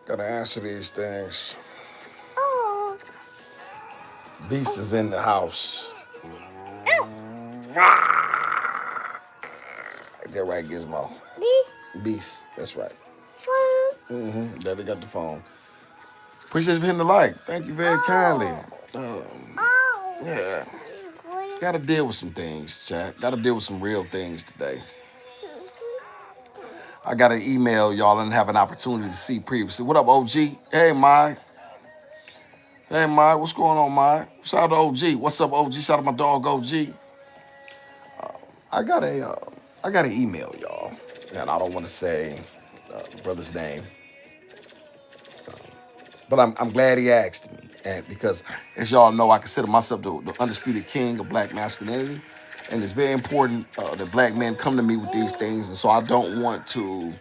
Gotta answer these things. Beast is in the house. That right, Gizmo. Beast. That's right. Daddy got the phone. Appreciate you hitting the like. Thank you very kindly. Yeah. Gotta deal with some things, chat. Gotta deal with some real things today. I got an email y'all and have an opportunity to see previously. What up, OG? Hey, Mai. Hey, Mai. What's going on, Mai? Shout out to OG. What's up, OG? Shout out to my dog, OG. I got an email, y'all, and I don't want to say the brother's name, but I'm glad he asked me, and because as y'all know, I consider myself the undisputed king of black masculinity, and it's very important that black men come to me with these things, and so I don't want to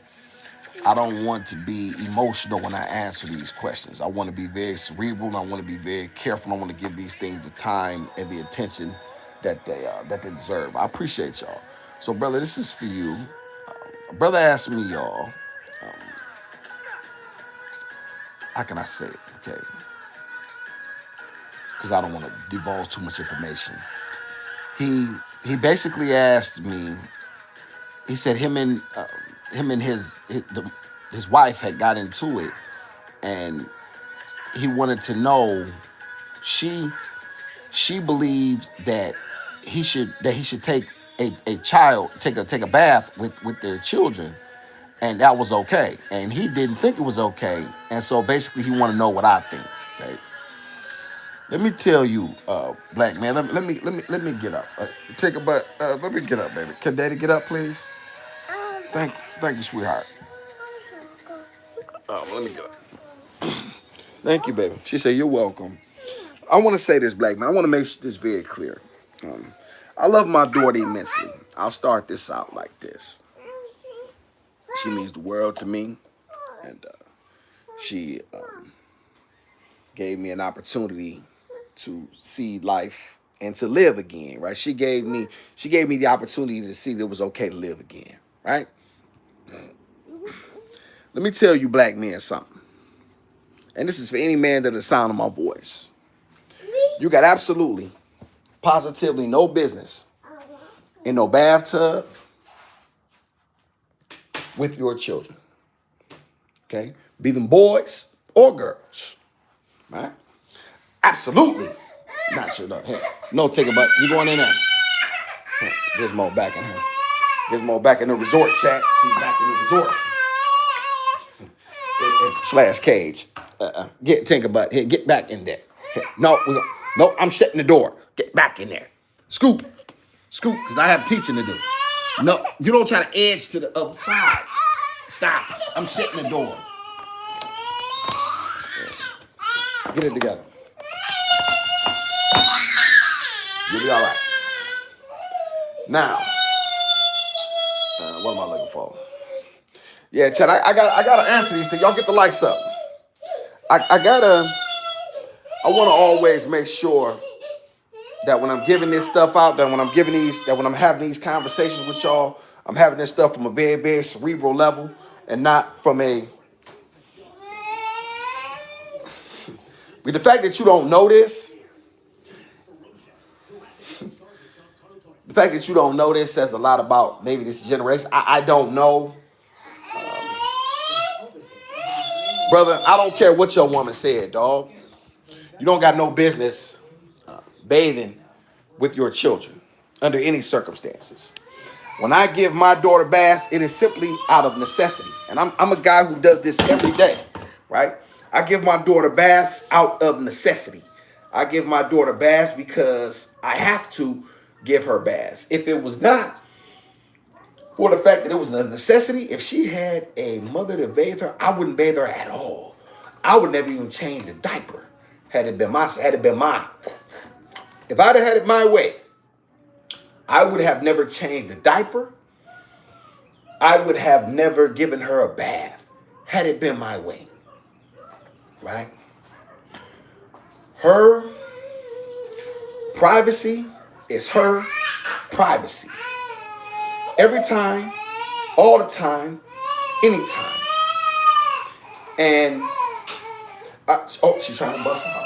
be emotional when I answer these questions. I want to be very cerebral, and I want to be very careful. I want to give these things the time and the attention that they deserve. I appreciate y'all. So, brother, this is for you. A brother asked me, y'all, how can I say it? Okay, because I don't want to divulge too much information. He basically asked me. He said him and his wife had got into it, and he wanted to know. She believed that he should take a child take a bath with their children, and that was okay. And he didn't think it was okay, and so basically he wanted to know what I think. Okay, let me tell you, black man. Let me get up. Take a butt. Let me get up, baby. Can Daddy get up, please? Thank you, sweetheart. Let me get up. Thank you, baby. She said, "You're welcome." I want to say this, black man. I want to make this very clear. I love my daughter immensely. I'll start this out like this. She means the world to me, and she gave me an opportunity to see life and to live again. Right? She gave me the opportunity to see that it was okay to live again. Right? Let me tell you, black men, something. And this is for any man that is the sound of my voice. You got absolutely, positively no business in no bathtub with your children. Okay? Be them boys or girls. Right? Absolutely not sure. No, take a butt. You going in there. Gizmo back in here. Gizmo back in the resort chat. She's back in the resort. Slash cage. Get Tinkerbutt. Here, get back in there. Here. No, I'm shutting the door. Get back in there. Scoop, because I have teaching to do. No, you don't try to edge to the other side. Stop. I'm shutting the door. Get it together. You'll be all right. Now, what am I looking for? Yeah, Chad, I gotta answer these things. Y'all get the likes up. I want to always make sure that when I'm giving this stuff out, that when I'm having these conversations with y'all, I'm having this stuff from a very, very cerebral level and not from a. But the fact that you don't know this, says a lot about maybe this generation. I don't know. Brother, I don't care what your woman said, dog. You don't got no business bathing with your children under any circumstances. When I give my daughter baths, it is simply out of necessity. And I'm a guy who does this every day, right? I give my daughter baths out of necessity. I give my daughter baths because I have to give her baths. If it was not for the fact that it was a necessity, if she had a mother to bathe her, I wouldn't bathe her at all. I would never even change the diaper had it been mine. If I'd have had it my way, I would have never changed the diaper. I would have never given her a bath had it been my way. Right? Her privacy is her privacy. Every time, all the time, anytime. And Oh, she's trying to bust out.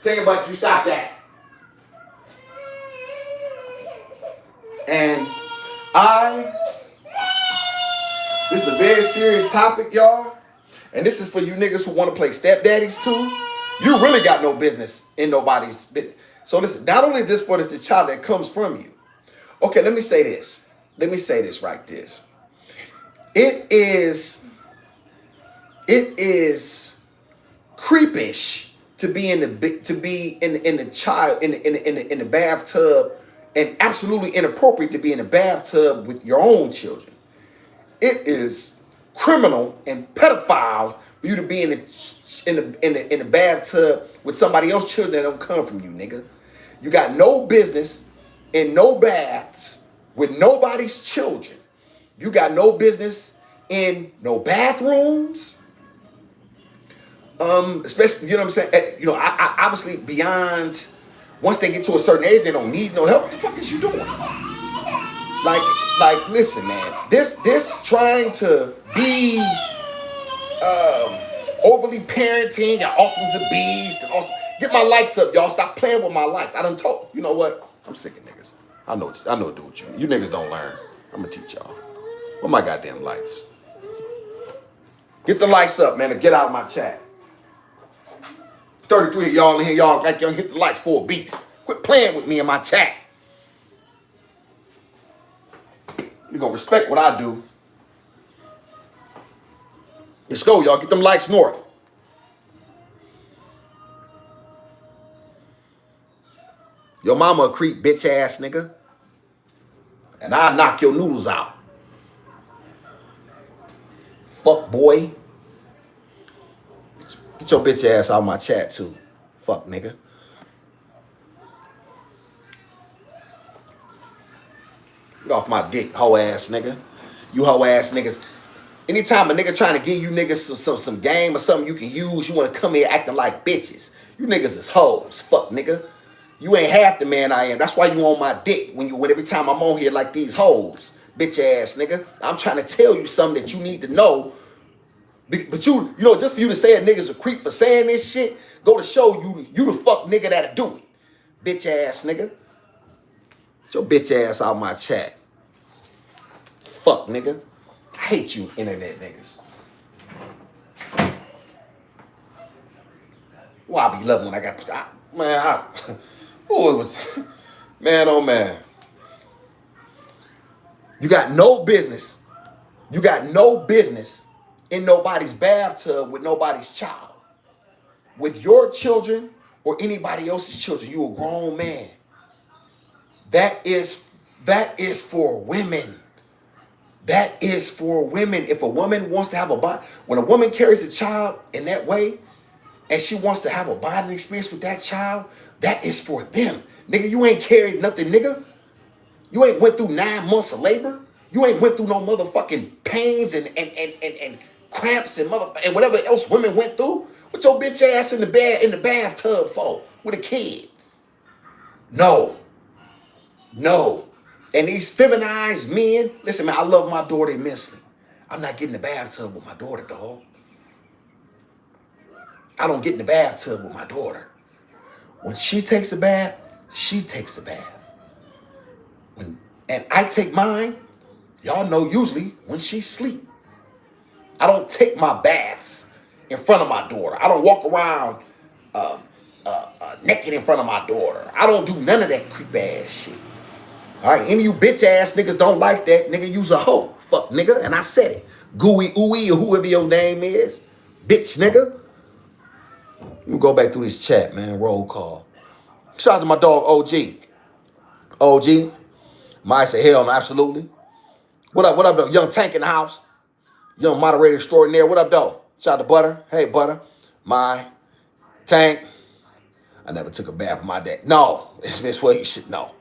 Think about you. Stop that. And this is a very serious topic, y'all. And this is for you niggas who want to play stepdaddies too. You really got no business in nobody's business. So listen, not only is this for this child that comes from you. Okay, let me say this. Let me say this right this. It is creepish to be in the bathtub, and absolutely inappropriate to be in the bathtub with your own children. It is criminal and pedophile for you to be in the bathtub with somebody else's children that don't come from you, nigga. You got no business in no baths with nobody's children. You got no business in no bathrooms. Especially, you know what I'm saying? You know, I obviously beyond, once they get to a certain age, they don't need no help. What the fuck is you doing? Like, listen, man. This trying to be overly parenting and awesome as a beast and awesome. Get my likes up, y'all. Stop playing with my likes. I done told. You know what? I'm sick of niggas. I know what to do with you. You niggas don't learn. I'm gonna teach y'all. Where my goddamn lights? Get the likes up, man, and get out of my chat. 33 of y'all in here, y'all got y'all hit the likes for a beast. Quit playing with me in my chat. You gonna respect what I do. Let's go, y'all. Get them likes north. Your mama a creep, bitch ass nigga. And I'll knock your noodles out. Fuck boy. Get your bitch ass out of my chat too. Fuck nigga. Get off my dick, hoe ass nigga. You hoe ass niggas. Anytime a nigga trying to give you niggas some game or something you can use, you want to come here acting like bitches. You niggas is hoes. Fuck nigga. You ain't half the man I am. That's why you on my dick when every time I'm on here like these hoes. Bitch ass nigga. I'm trying to tell you something that you need to know. But you know, just for you to say a nigga's a creep for saying this shit, go to show you the fuck nigga that'll do it. Bitch ass nigga. Get your bitch ass out my chat. Fuck nigga. I hate you internet niggas. Well, I be loving when I got, it was, man, oh man. You got no business. You got no business in nobody's bathtub with nobody's child. With your children or anybody else's children. You a grown man. That is for women. That is for women. If a woman wants to have a bond, when a woman carries a child in that way, and she wants to have a bonding experience with that child, that is for them. Nigga, you ain't carried nothing, nigga. You ain't went through 9 months of labor. You ain't went through no motherfucking pains and cramps and and whatever else women went through. What your bitch ass in the bathtub for with a kid? No. And these feminized men, listen, man, I love my daughter immensely. I'm not getting in the bathtub with my daughter, dog. I don't get in the bathtub with my daughter. When she takes a bath, she takes a bath. And I take mine, y'all know usually when she sleep. I don't take my baths in front of my daughter. I don't walk around naked in front of my daughter. I don't do none of that creep ass shit. All right, any of you bitch ass niggas don't like that. Nigga, use a hoe. Fuck nigga, and I said it. Gooey ooey or whoever your name is. Bitch nigga. Let me go back through this chat, man. Roll call. Shout out to my dog OG. OG. Might say hell no, absolutely. What up, though? Young Tank in the house. Young moderator extraordinaire. What up, though? Shout out to Butter. Hey, Butter. My Tank. I never took a bath with my dad. No. Is this way you should know?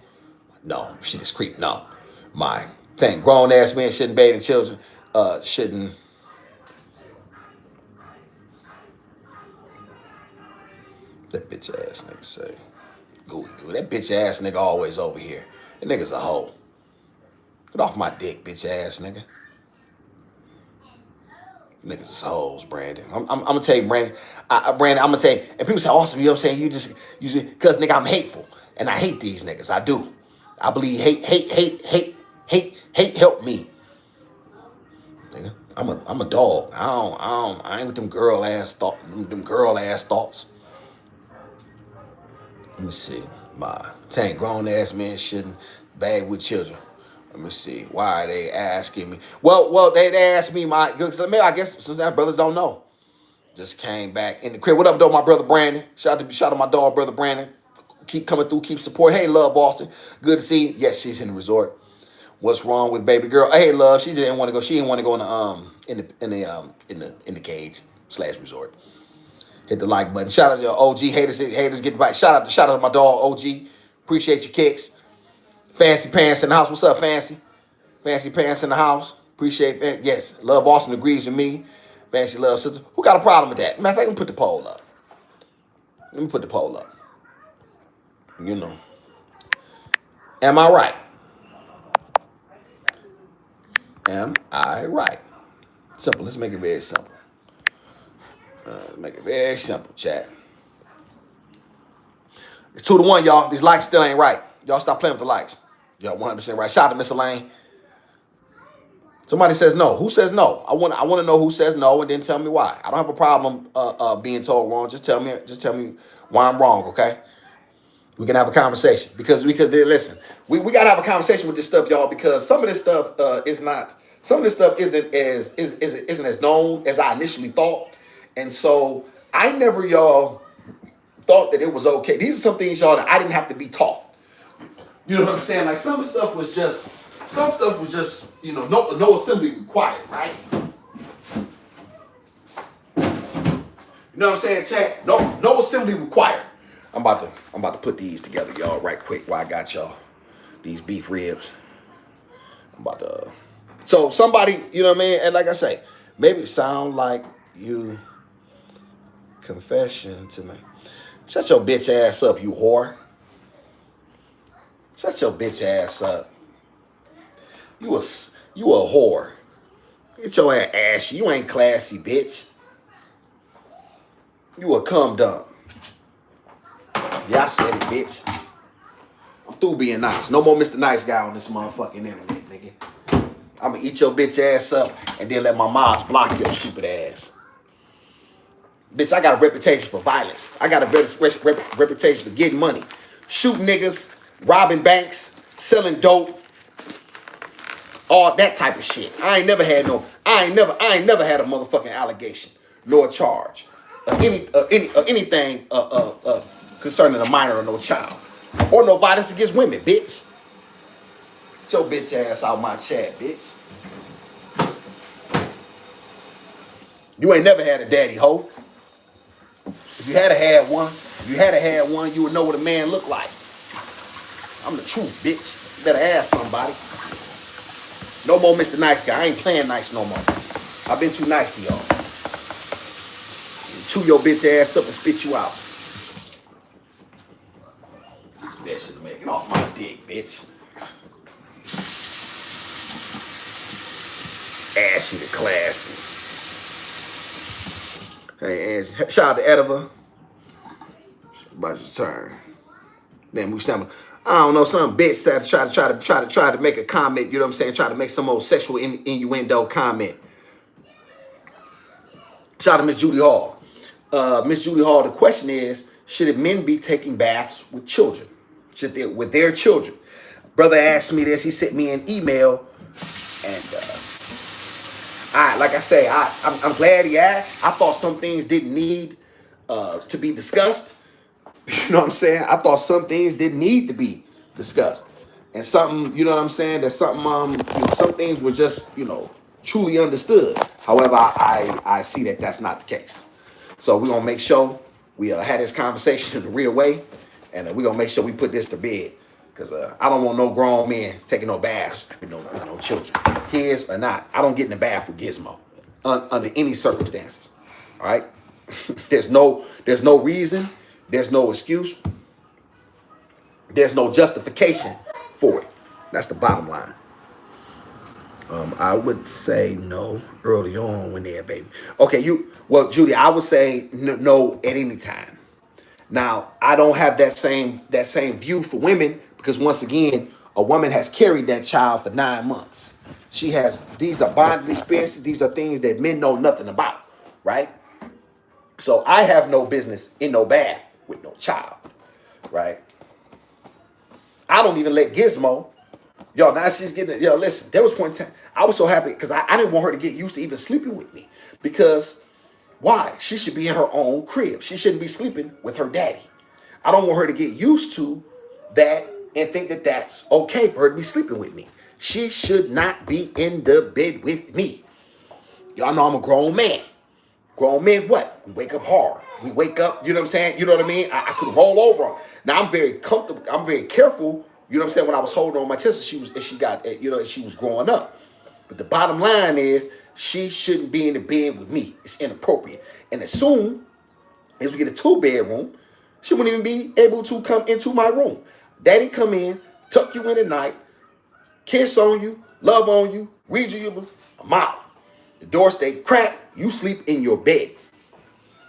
No. Shit is creep. No. My Tank. Grown ass men shouldn't bathe in children. Shouldn't. That bitch ass nigga say. Gooey. That bitch ass nigga always over here. That nigga's a hoe. Get off my dick, bitch ass nigga. Niggas is hoes, Brandon. I'm gonna tell you, Brandon. Brandon, I'm gonna tell you. And people say, awesome, you know what I'm saying? Because nigga, I'm hateful. And I hate these niggas. I do. I believe hate help me. Nigga, I'm a dog. I ain't with them girl ass thoughts. Let me see. My tank grown ass man shouldn't bag with children. Let me see. Why are they asking me? Well, they asked me I guess sometimes brothers don't know. Just came back in the crib. What up, though, my brother Brandon? Shout out to my dog, brother Brandon. Keep coming through, keep support. Hey, love, Boston. Good to see you. Yes, she's in the resort. What's wrong with baby girl? Hey, love. She didn't want to go. She didn't want to go in the cage / resort. Hit the like button. Shout out to OG haters get back. Shout out to my dog OG. Appreciate your kicks. Fancy Pants in the house. What's up, Fancy? Fancy Pants in the house. Appreciate it. Yes, Love Boston agrees with me. Fancy Love Sister. Who got a problem with that? Matter of fact, let me put the poll up. You know. Am I right? Am I right? Simple. Let's make it very simple. Make it very simple, chat. It's 2-1, y'all. These likes still ain't right. Y'all stop playing with the likes. Y'all 100% right. Shout out to Miss Elaine. Somebody says no. Who says no? I want to know who says no, and then tell me why. I don't have a problem being told wrong. Just tell me why I'm wrong, okay? We can have a conversation because listen, we gotta have a conversation with this stuff, y'all, because some of this stuff isn't as known as I initially thought, and so I never, y'all, thought that it was okay. These are some things, y'all, that I didn't have to be taught. You know what I'm saying? Like some stuff was just, no assembly required, right? You know what I'm saying, chat? No assembly required. I'm about to put these together, y'all, right quick while I got y'all these beef ribs. So somebody, you know what I mean? And like I say, maybe it sound like you confession to me. Shut your bitch ass up, you whore. Shut your bitch ass up. You a whore. Get your ass ashy. You ain't classy, bitch. You a cum dump. Yeah, I said it, bitch. I'm through being nice. No more Mr. Nice Guy on this motherfucking internet, nigga. I'm gonna eat your bitch ass up and then let my moms block your stupid ass. Bitch, I got a reputation for violence. I got a reputation for getting money. Shooting niggas, robbing banks, selling dope, all that type of shit. I ain't never had a motherfucking allegation nor a charge of anything concerning a minor or no child or no violence against women, bitch. Get your bitch ass out my chat, bitch. You ain't never had a daddy hoe. If you had had one, you would know what a man looked like. I'm the truth, bitch. You better ask somebody. No more Mr. Nice Guy. I ain't playing nice no more. I've been too nice to y'all. Chew your bitch ass up and spit you out. That shit, man. Get off my dick, bitch. Ashy the classy. Hey, Angie. Shout out to Ediva. About your turn. Then we stumble. I don't know, some bitch said try to make a comment, you know what I'm saying? Try to make some old sexual innuendo comment. Shout out to Miss Judy Hall. Miss Judy Hall, the question is, should men be taking baths with children? With their children? Brother asked me this, he sent me an email, and I'm glad he asked. I thought some things didn't need to be discussed. You know what I'm saying? I thought some things didn't need to be discussed. And something, you know what I'm saying? That something, some things were just, truly understood. However, I see that that's not the case. So we're going to make sure we had this conversation in the real way. And we're going to make sure we put this to bed. Because I don't want no grown men taking no baths with no children. Kids or not. I don't get in the bath with Gizmo. Under any circumstances. All right? There's no reason. There's no excuse. There's no justification for it. That's the bottom line. I would say no early on when they're a baby. Okay, Judy, I would say no at any time. Now, I don't have that same view for women because once again, a woman has carried that child for 9 months. These are bonding experiences. These are things that men know nothing about, right? So I have no business in no bath with no child, right? I don't even let Gizmo. Yo, now she's getting, yo, listen, there was a point in time, I was so happy because I didn't want her to get used to even sleeping with me. Because why? She should be in her own crib. She shouldn't be sleeping with her daddy. I don't want her to get used to that and think that that's okay for her to be sleeping with me. She should not be in the bed with me. Y'all know I'm a grown man. Grown men, what? We wake up hard. We wake up, you know what I'm saying? You know what I mean? I could roll over. Now I'm very comfortable. I'm very careful. You know what I'm saying? When I was holding on my chest, she was growing up. But the bottom line is, she shouldn't be in the bed with me. It's inappropriate. And as soon as we get a 2-bedroom, she wouldn't even be able to come into my room. Daddy come in, tuck you in at night, kiss on you, love on you, read you your book. I'm out. The door stay cracked. You sleep in your bed.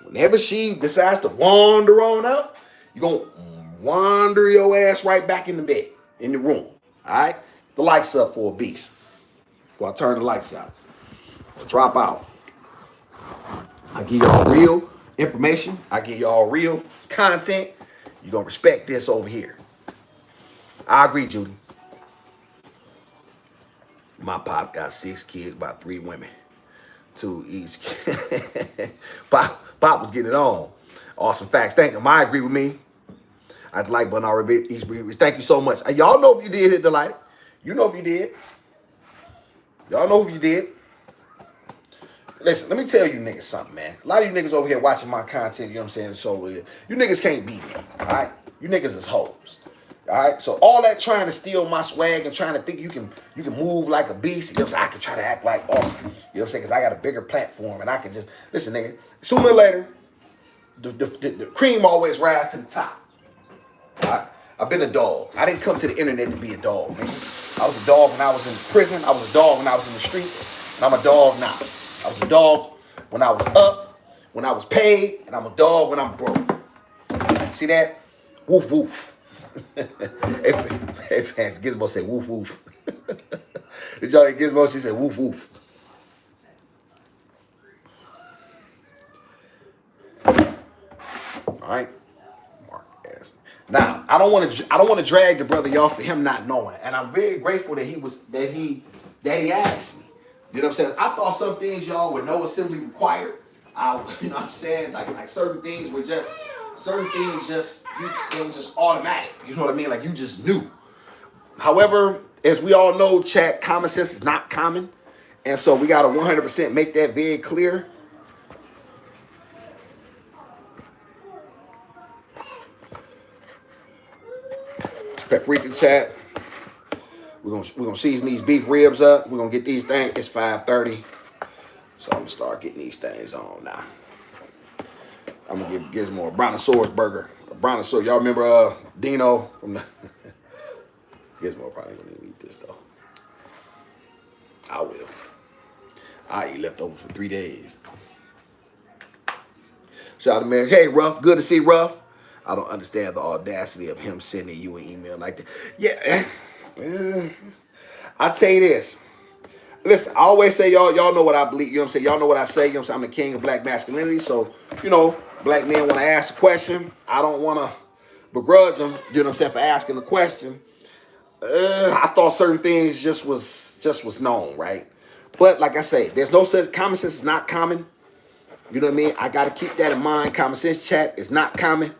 Whenever she decides to wander on up, you're going to wander your ass right back in the bed, in the room. All right? The lights up for a beast. Well, I turn the lights out. I'll drop out. I give y'all real information. I give y'all real content. You're going to respect this over here. I agree, Judy. My pop got 6 kids by 3 women. 2 each. Pop was getting it on. Awesome facts. Thank him. I agree with me. I'd like button already. Thank you so much. Y'all know if you did hit the like. You know if you did. Y'all know if you did. Listen, let me tell you niggas something, man. A lot of you niggas over here watching my content, you know what I'm saying? So you niggas can't beat me, all right? You niggas is hoes. All right, so all that trying to steal my swag and trying to think you can move like a beast, you know what I'm saying? I can try to act like awesome, you know what I'm saying? Because I got a bigger platform and I can just, listen, nigga, sooner or later, the cream always rises to the top. All right? I've been a dog. I didn't come to the internet to be a dog, nigga. I was a dog when I was in prison. I was a dog when I was in the streets. And I'm a dog now. I was a dog when I was up, when I was paid, and I'm a dog when I'm broke. See that? Woof, woof. Hey, fans, Gizmo said woof, woof. Did y'all hear Gizmo? She said woof, woof. All right. Mark ass. Now, I don't want to drag the brother y'all for him not knowing. And I'm very grateful that he asked me. You know what I'm saying? I thought some things y'all with no assembly required. You know what I'm saying? Like certain things were just it was just automatic. You know what I mean? Like you just knew. However, as we all know, chat, common sense is not common. And so we got to 100% make that very clear. It's paprika chat. We're gonna season these beef ribs up. We're gonna get these things. It's 5:30. So I'm gonna start getting these things on now. I'm gonna give Gizmo a brontosaurus burger. A brontosaurus. Y'all remember Dino from the Gizmo probably gonna eat this though. I will. I eat leftovers for 3 days. Shout out to man. Hey, Ruff. Good to see Ruff. I don't understand the audacity of him sending you an email like that. Yeah. I'll tell you this. Listen, I always say y'all know what I believe, you know what I'm saying? Y'all know what I say, you know what I'm saying? I'm the king of black masculinity. So, you know, black men want to ask a question. I don't want to begrudge them, you know what I'm saying, for asking the question. I thought certain things just was known, right? But like I say, there's no such, common sense is not common. You know what I mean? I got to keep that in mind. Common sense chat is not common.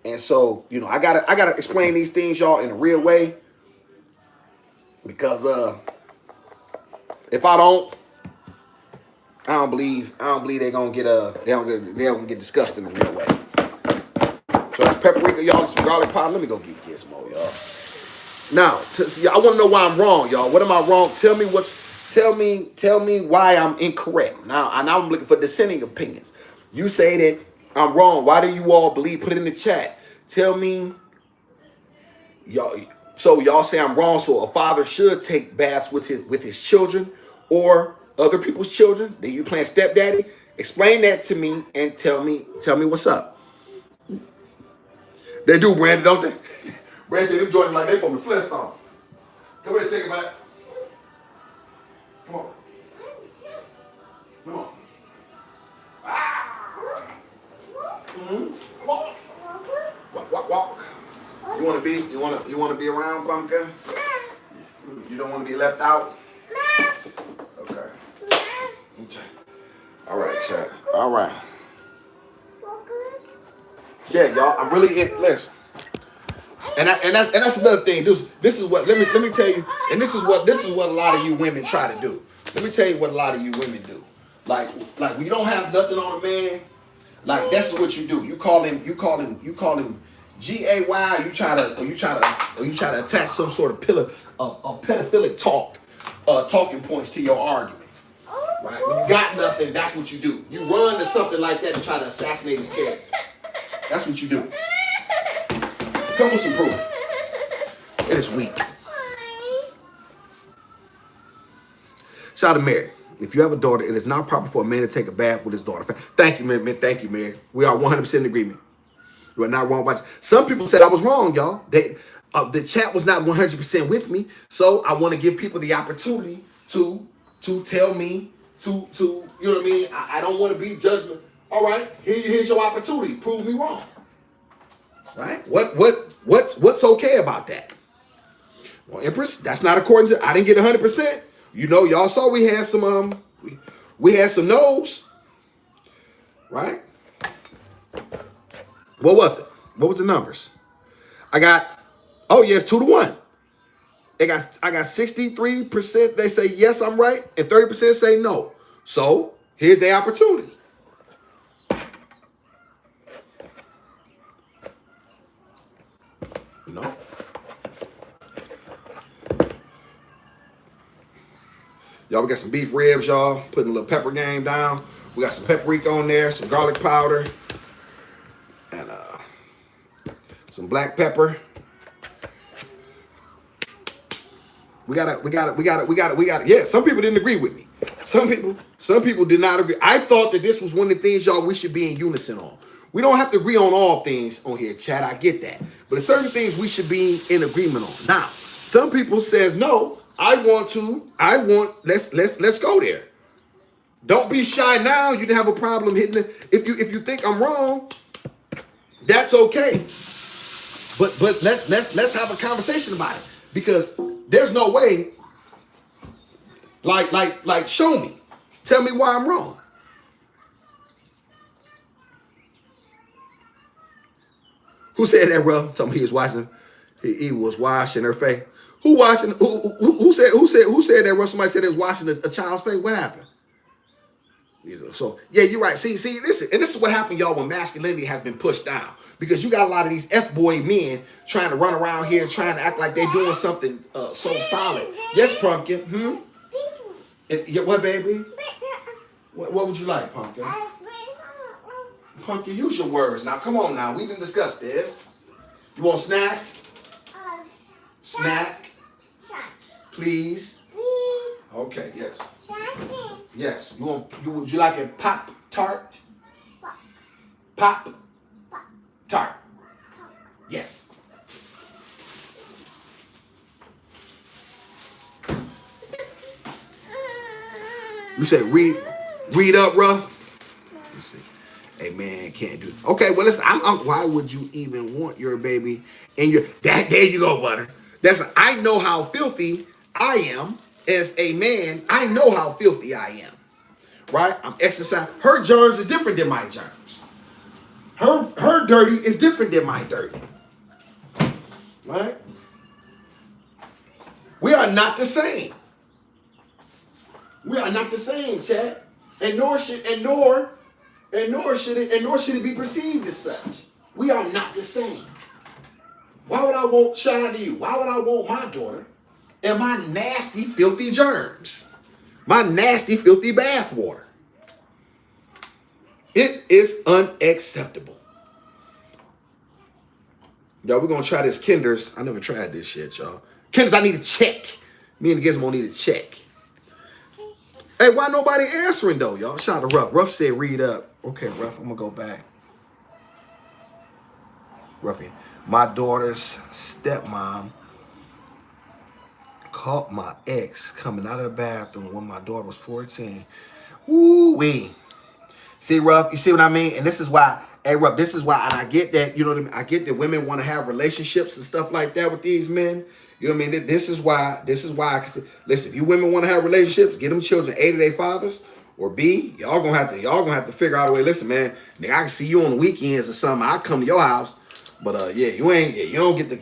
And so, you know, I gotta explain these things, y'all, in a real way. Because if I don't believe they're gonna get discussed in a real way. So that's paprika, y'all, and some garlic powder. Let me go get Gizmo, y'all. Now, I want to know why I'm wrong, y'all. What am I wrong? Tell me why I'm incorrect. Now I'm looking for dissenting opinions. You say that I'm wrong. Why do you all believe? Put it in the chat. Tell me, y'all. So y'all say I'm wrong. So a father should take baths with his children or other people's children. Then you playing stepdaddy. Explain that to me and tell me what's up. They do, Brandon, don't they? Brandon said them joints like they from the Flintstones. Come here, take it back. Come on. Come on. Come on. Walk. You want to be around, Pumpkin? You don't want to be left out? Okay. All right, Chad. All right. Yeah, y'all. I'm really listen. And that's another thing. This is what let me tell you. And this is what a lot of you women try to do. Let me tell you what a lot of you women do. Like when you don't have nothing on a man, like that's what you do. You call him GAY. You try to attach some sort of pedophilic talking points to your argument. Right? When you got nothing, that's what you do. You run to something like that and try to assassinate his character. That's what you do. Come with some proof. It is weak. Shout out to Mary. If you have a daughter, it is not proper for a man to take a bath with his daughter. Thank you, man. Thank you, Mary. We are 100% in agreement. You are not wrong about it. Some people said I was wrong, y'all. The chat was not 100% with me, so I want to give people the opportunity to tell me to you know what I mean. I don't want to be judgment. All right, here's your opportunity. Prove me wrong. Right? What's okay about that? Well, Empress, that's not according to. I didn't get 100%. You know, y'all saw we had some we had some no's. Right? What was it? What was the numbers? I got 2-1. I got 63%. They say yes, I'm right, and 30% say no. So here's the opportunity. No. Y'all, we got some beef ribs, y'all. Putting a little pepper game down. We got some paprika on there, some garlic powder, and some black pepper. We got it. Yeah, some people didn't agree with me. Some people did not agree. I thought that this was one of the things, y'all, we should be in unison on. We don't have to agree on all things on here, Chad. I get that. But there's certain things we should be in agreement on. Now, some people says, no, let's go there. Don't be shy now. You didn't have a problem hitting it. If you think I'm wrong, that's okay. But let's have a conversation about it. Because there's no way, like show me. Tell me why I'm wrong. Who said that, bro? Tell me he was watching. He was washing her face. Who watching? Who said that, bro? Somebody said they was washing a child's face. What happened? So yeah, you're right. See, listen, and this is what happened, y'all, when masculinity has been pushed down. Because you got a lot of these F-boy men trying to run around here trying to act like they're doing something so solid. Yes, Pumpkin. What, baby? What would you like, Pumpkin? Pumpkin, use your words. Now, come on now. We didn't discuss this. You want a snack? Snack? Please? Okay, yes. Yes. Would you like a Pop-Tart? Pop-Tart. Yes. You said read up, rough. Let's see. Hey man, can't do it. Okay, well listen. Why would you even want your baby in your that? There you go, butter. I know how filthy I am as a man. I know how filthy I am. Right? I'm exercising. Her germs is different than my germs. Her dirty is different than my dirty. Right? We are not the same. We are not the same, Chad. And nor should it be perceived as such. We are not the same. Why would I want, shout out to you, why would I want my daughter and my nasty, filthy germs? My nasty, filthy bath water. It is unacceptable. Y'all, we're gonna try this Kinder's. I never tried this shit, y'all. Kinder's, I need a check. Me and the Gizmo need a check. Hey, why nobody answering though, y'all? Shout out to Ruff. Ruff said read up. Okay, Ruff, I'm gonna go back. Ruffy, my daughter's stepmom caught my ex coming out of the bathroom when my daughter was 14. Woo-wee. See, Ruff, you see what I mean? And this is why, hey, Ruff, this is why, and I get that, you know what I mean? I get that women want to have relationships and stuff like that with these men. You know what I mean? This is why, listen, if you women want to have relationships, get them children A to their fathers, or B, y'all gonna have to figure out a way. Listen, man, nigga, I can see you on the weekends or something. I come to your house, but yeah, you don't get the,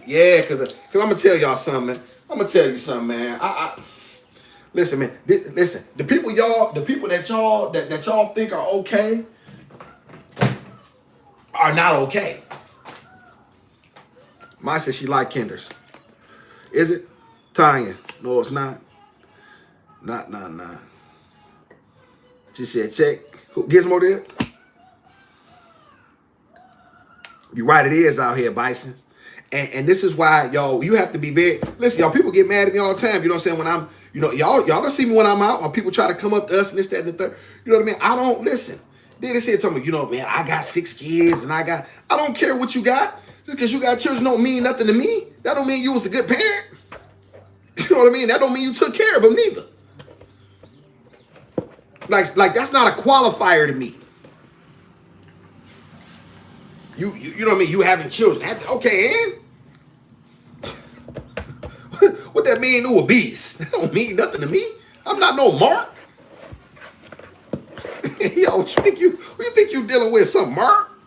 cause I'm gonna tell y'all something, man. I'm gonna tell you something, man. Listen, man. Listen, the people that y'all think are okay are not okay. Maya said she like Kinders. Is it? Tanya? No, it's not. Not. She said check. Who Gizmo did? You right, it is out here, Bison. And this is why, y'all, you have to be very, listen, y'all, people get mad at me all the time. You know what I'm saying? When I'm, y'all don't see me when I'm out, or people try to come up to us and this, that, and the third. You know what I mean? I don't listen. Then they said to me, man, I got 6 kids and I don't care what you got. Just because you got children don't mean nothing to me. That don't mean you was a good parent. You know what I mean? That don't mean you took care of them neither. Like that's not a qualifier to me. You know what I mean? You having children. Okay, and what that mean to a beast? That don't mean nothing to me. I'm not no Mark. Yo, what you think you dealing with? Some Mark?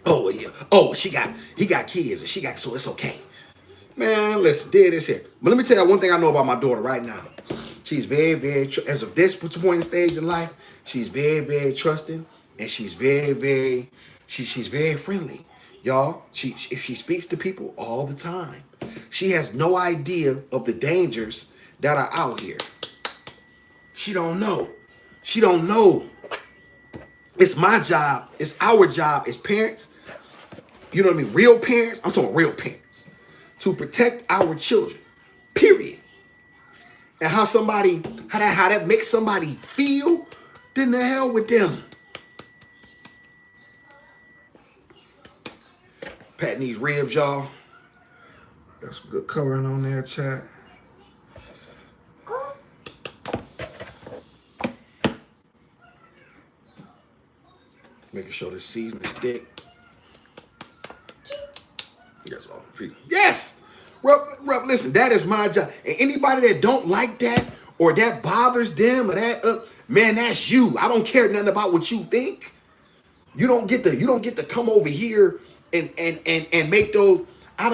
Oh yeah. Oh, he got kids and so it's okay. Man, listen, did this here. But let me tell you one thing I know about my daughter right now. She's very, very, as of this point in stage in life, she's very, very trusting, and she's very, very, she's very friendly. Y'all, if she speaks to people all the time. She has no idea of the dangers that are out here. She don't know. It's my job, it's our job as parents, you know what I mean? Real parents, I'm talking real parents, to protect our children, period. And how that makes somebody feel, then the hell with them. Patting these ribs, y'all. Got some good coloring on there, chat. Making sure the seasoning is thick. That's all. Yes! Ruff, listen, that is my job. And anybody that don't like that or that bothers them or that, man, that's you. I don't care nothing about what you think. You don't get to come over here and make those. I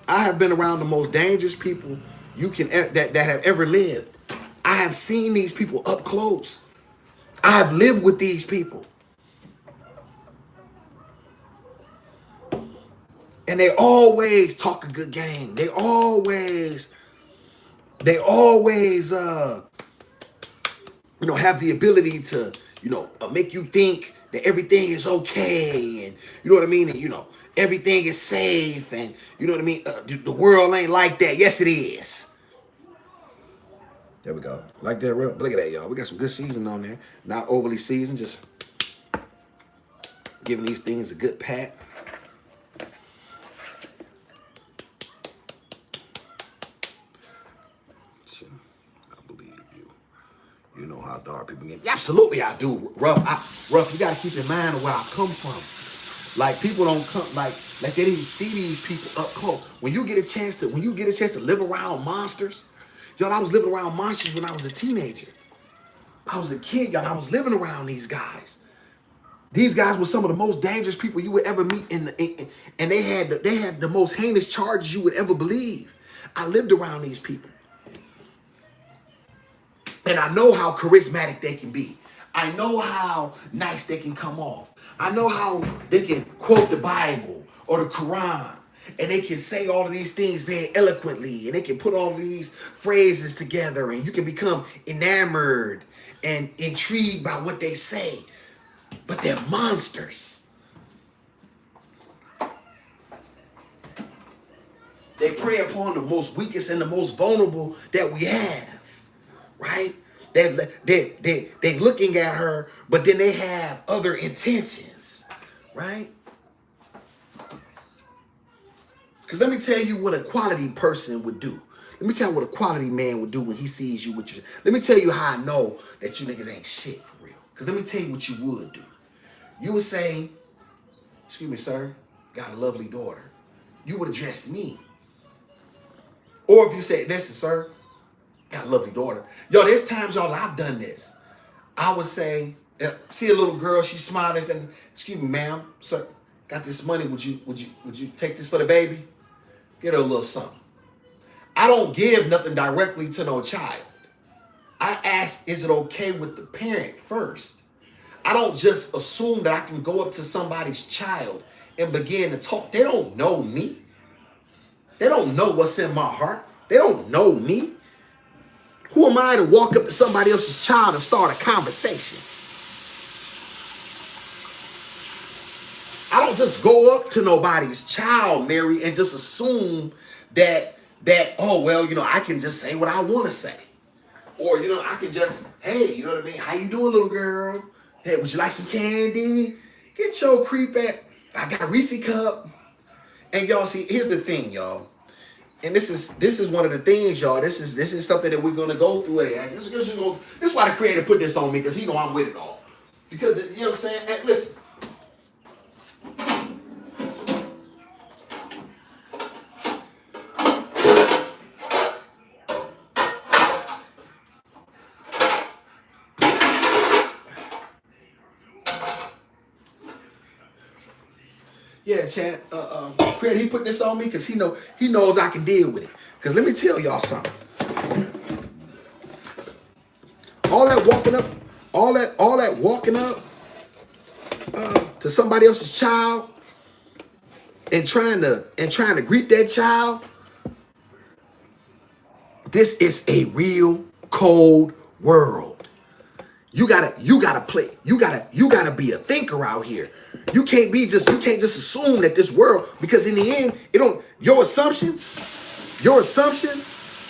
have been around the most dangerous people that have ever lived. I have seen these people up close. I have lived with these people. And they always talk a good game. They always have the ability to, make you think that everything is okay, and you know what I mean, and everything is safe, and you know what I mean. The world ain't like that. Yes, it is. There we go. Like that, look at that, y'all. We got some good seasoning on there. Not overly seasoned, just giving these things a good pat. You know how dark people get. Yeah, absolutely, I do. Ruff, you gotta keep in mind where I come from. Like people don't come, like they didn't see these people up close. When you get a chance to live around monsters, y'all, I was living around monsters when I was a teenager. I was a kid, y'all. I was living around these guys. These guys were some of the most dangerous people you would ever meet, and they had the most heinous charges you would ever believe. I lived around these people. And I know how charismatic they can be. I know how nice they can come off. I know how they can quote the Bible or the Quran. And they can say all of these things very eloquently. And they can put all of these phrases together. And you can become enamored and intrigued by what they say. But they're monsters. They prey upon the most weakest and the most vulnerable that we have, right? They looking at her, but then they have other intentions, right? Because let me tell you what a quality person would do. Let me tell you what a quality man would do when he sees you with your... Let me tell you how I know that you niggas ain't shit for real. Because let me tell you what you would do. You would say, excuse me, sir, got a lovely daughter. You would address me. Or if you say, listen, sir, got a lovely daughter. Yo, there's times, y'all, I've done this. I would say, see a little girl, she's smiling, and excuse me, ma'am, sir, got this money. Would you take this for the baby? Get her a little something. I don't give nothing directly to no child. I ask, is it okay with the parent first? I don't just assume that I can go up to somebody's child and begin to talk. They don't know me. They don't know what's in my heart. They don't know me. Who am I to walk up to somebody else's child and start a conversation? I don't just go up to nobody's child, Mary, and just assume that oh, well, you know, I can just say what I want to say. Or, you know, I can just, hey, you know what I mean? How you doing, little girl? Hey, would you like some candy? Get your creep at. I got a Reese cup. And y'all see, here's the thing, y'all. And this is one of the things, y'all. This is something that we're gonna go through. This is why the creator put this on me, because he know I'm with it all. Because you know what I'm saying? Hey, listen. Yeah, Chad. He put this on me because he knows I can deal with it. Because let me tell y'all something. All that walking up to somebody else's child and trying to greet that child. This is a real cold world. You gotta play. You gotta be a thinker out here. You can't just assume that this world, because in the end, your assumptions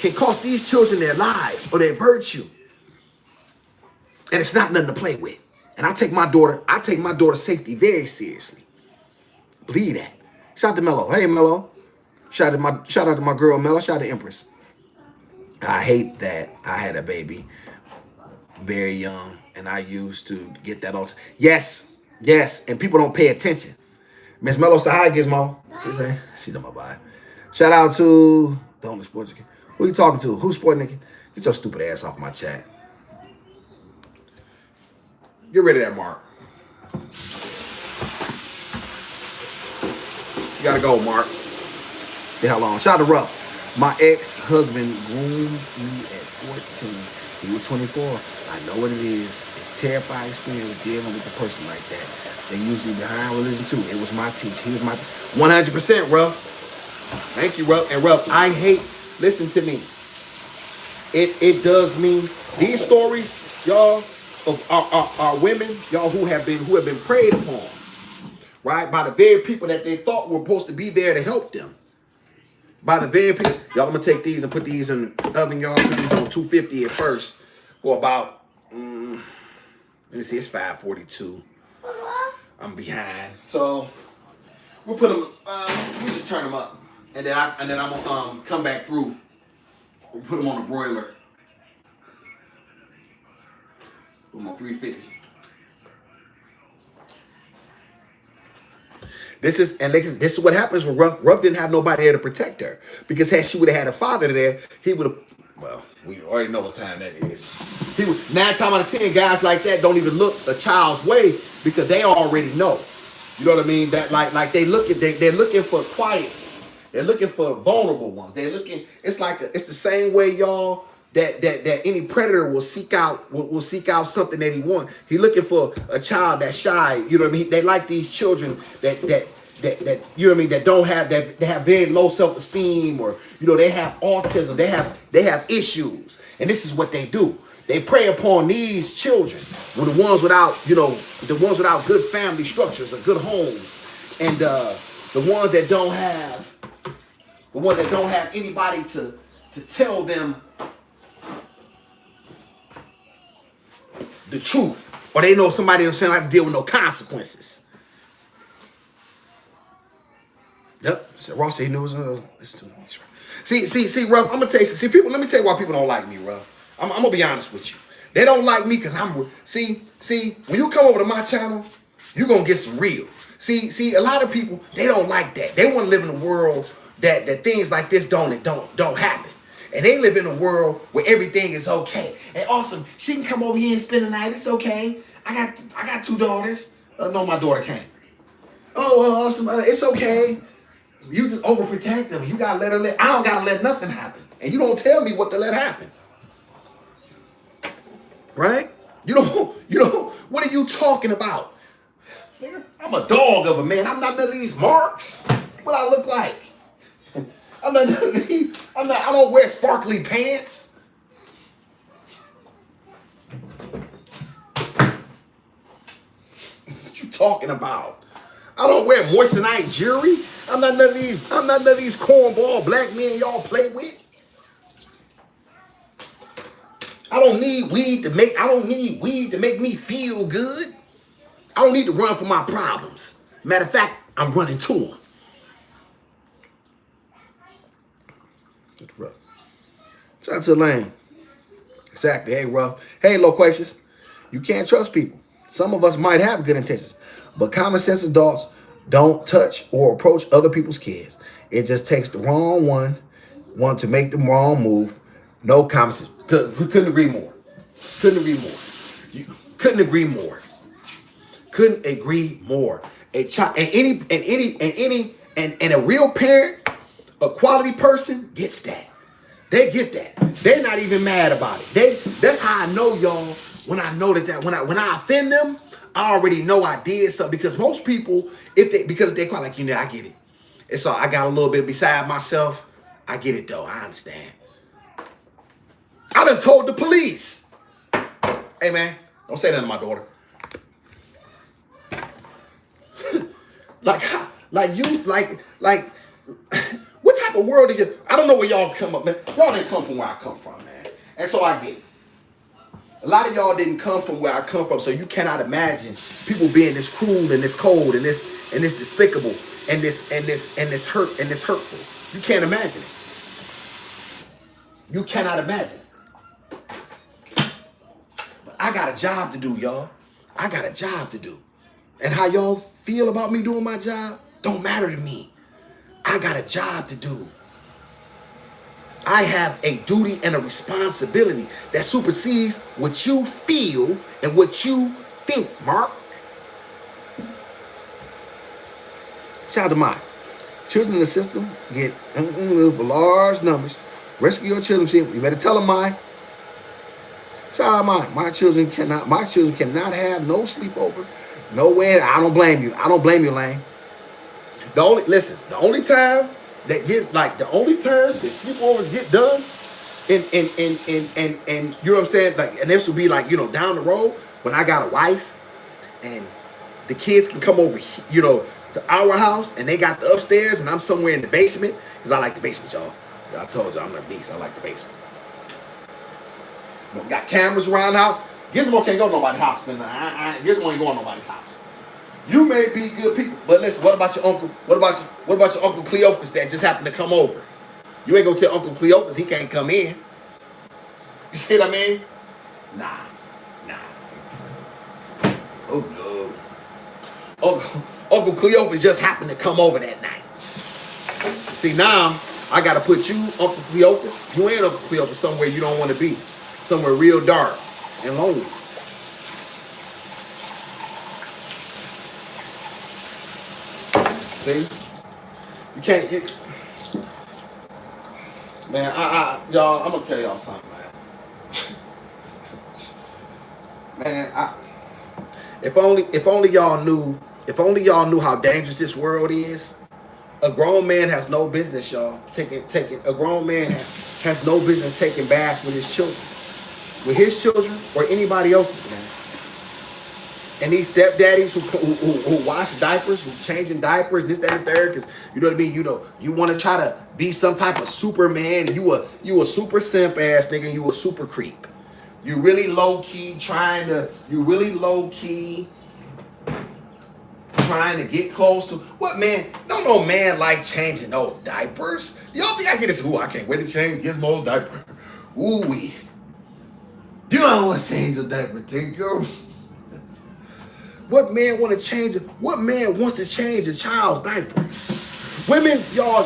can cost these children their lives or their virtue. And it's not nothing to play with. And I take my daughter's safety very seriously. Believe that. Shout out to Mello. Hey Mello. Shout out to my girl Mello. Shout out to Empress. I hate that I had a baby very young and I used to get that all. Yes, and people don't pay attention. Miss Mello said hi, Gizmo. She done my bye. Shout out to the only sports. Who you talking to? Who's Sport Nigga? Get your stupid ass off my chat. Get rid of that mark. You gotta go, Mark. The hell on. Shout out to Ruff. My ex-husband groomed me at 14. He was 24. I know what it is. It's terrifying experience dealing with a person like that. They usually behind religion too. It was my teacher. He was my 100%, Ruff. Thank you, Ruff. And Ruff, I hate. Listen to me. It does mean these stories, y'all, of our women, y'all who have been preyed upon, right, by the very people that they thought were supposed to be there to help them. By the very people, y'all, I'm gonna take these and put these in the oven, y'all. Put these on 250 at first for about, let me see, it's 5:42. I'm behind, so we'll put them. We just turn them up, and then I'm gonna come back through. We'll put them on a broiler. Put them on 350. This is what happens when Ruff didn't have nobody there to protect her. Because had she would have had a father there, he would have, well, we already know what time that is. He would, 9 times out of 10, guys like that don't even look a child's way because they already know. You know what I mean? That like they're looking for quiet. They're looking for vulnerable ones. It's the same way, y'all, that any predator will seek out something that he wants. He looking for a child that's shy. You know what I mean? They like these children that you know what I mean, that don't have that, they have very low self-esteem, or you know, they have autism, they have issues. And this is what they do. They prey upon these children, the ones without good family structures or good homes, and the ones that don't have The ones that don't have anybody to tell them the truth. Or they know somebody else don't have to deal with no consequences. Yep. So Ross said he knows. See, Ruff, I'm gonna tell you. See, people. Let me tell you why people don't like me, Ruff. I'm gonna be honest with you. They don't like me because I'm. See. When you come over to my channel, you gonna get some real. See. A lot of people, they don't like that. They want to live in a world that things like this don't happen. And they live in a world where everything is okay. And awesome, she can come over here and spend the night. It's okay. I got 2 daughters. No, my daughter can't. Oh, awesome. It's okay. You just overprotect them. You gotta let her I don't gotta let nothing happen. And you don't tell me what to let happen. Right? You don't, what are you talking about? Nigga, I'm a dog of a man. I'm not none of these marks. What I look like? I'm not none of these. I don't wear sparkly pants. What you talking about? I don't wear moissanite jewelry. I'm not none of these cornball black men y'all play with. I don't need weed to make me feel good. I don't need to run from my problems. Matter of fact, I'm running to them. That's rough. Shout out to Lane. Exactly. Hey, Ruff. Hey, Loquacious. You can't trust people. Some of us might have good intentions, but common sense adults don't touch or approach other people's kids. It just takes the wrong one to make the wrong move. No common sense. We couldn't agree more. Couldn't agree more. You couldn't agree more. Couldn't agree more. A child and a real parent, a quality person gets that. They get that. They're not even mad about it. That's how I know, y'all. When I know that when I offend them, I already know I did something. Because most people, because they quite like, I get it. It's all I got a little bit beside myself. I get it though. I understand. I done told the police. Hey man, don't say that to my daughter. like what type of world did you? I don't know where y'all come up, man. Y'all didn't come from where I come from, man. And so I get it. A lot of y'all didn't come from where I come from, so you cannot imagine people being this cruel and this cold and this despicable and this hurtful. You can't imagine it. You cannot imagine it. But I got a job to do, y'all. I got a job to do. And how y'all feel about me doing my job don't matter to me. I got a job to do. I have a duty and a responsibility that supersedes what you feel and what you think, Mark. Shout out to mine. Children in the system get for large numbers. Rescue your children. You better tell them mine. Shout out mine. My children cannot have no sleepover. No way. I don't blame you. I don't blame you, Lane. The only time that sleepovers get done and you know what I'm saying? Like, and this will be like, down the road when I got a wife and the kids can come over, to our house and they got the upstairs and I'm somewhere in the basement because I like the basement, y'all. I told you I'm a beast. I like the basement. Got cameras around the house. Gizmo can't go to nobody's house. Gizmo ain't going to nobody's house. You may be good people, but listen, what about your uncle? What about your Uncle Cleophas that just happened to come over? You ain't gonna tell Uncle Cleophas he can't come in. You see what I mean? Nah. Oh no. Uncle Cleophas just happened to come over that night. See, now I gotta put you, Uncle Cleophas. You ain't Uncle Cleophas somewhere you don't want to be. Somewhere real dark and lonely. See? You can't. Man, y'all, I'm gonna tell y'all something, man. Man, if only y'all knew how dangerous this world is. A grown man has no business, y'all, taking. A grown man has no business taking baths with his children or anybody else's, man. And these stepdaddies who wash diapers, who changing diapers, this, that, and the third, because you know what I mean. You want to try to be some type of Superman. You a super simp ass nigga. You a super creep. You really low key trying to. You really low key trying to get close to what man? No man like changing no diapers. Y'all think I get this? Ooh, I can't wait to change Gizmo's diaper. Ooh wee. You don't want to change your diaper, Tinko. What man want to change it? What man wants to change a child's diaper? Women, y'all,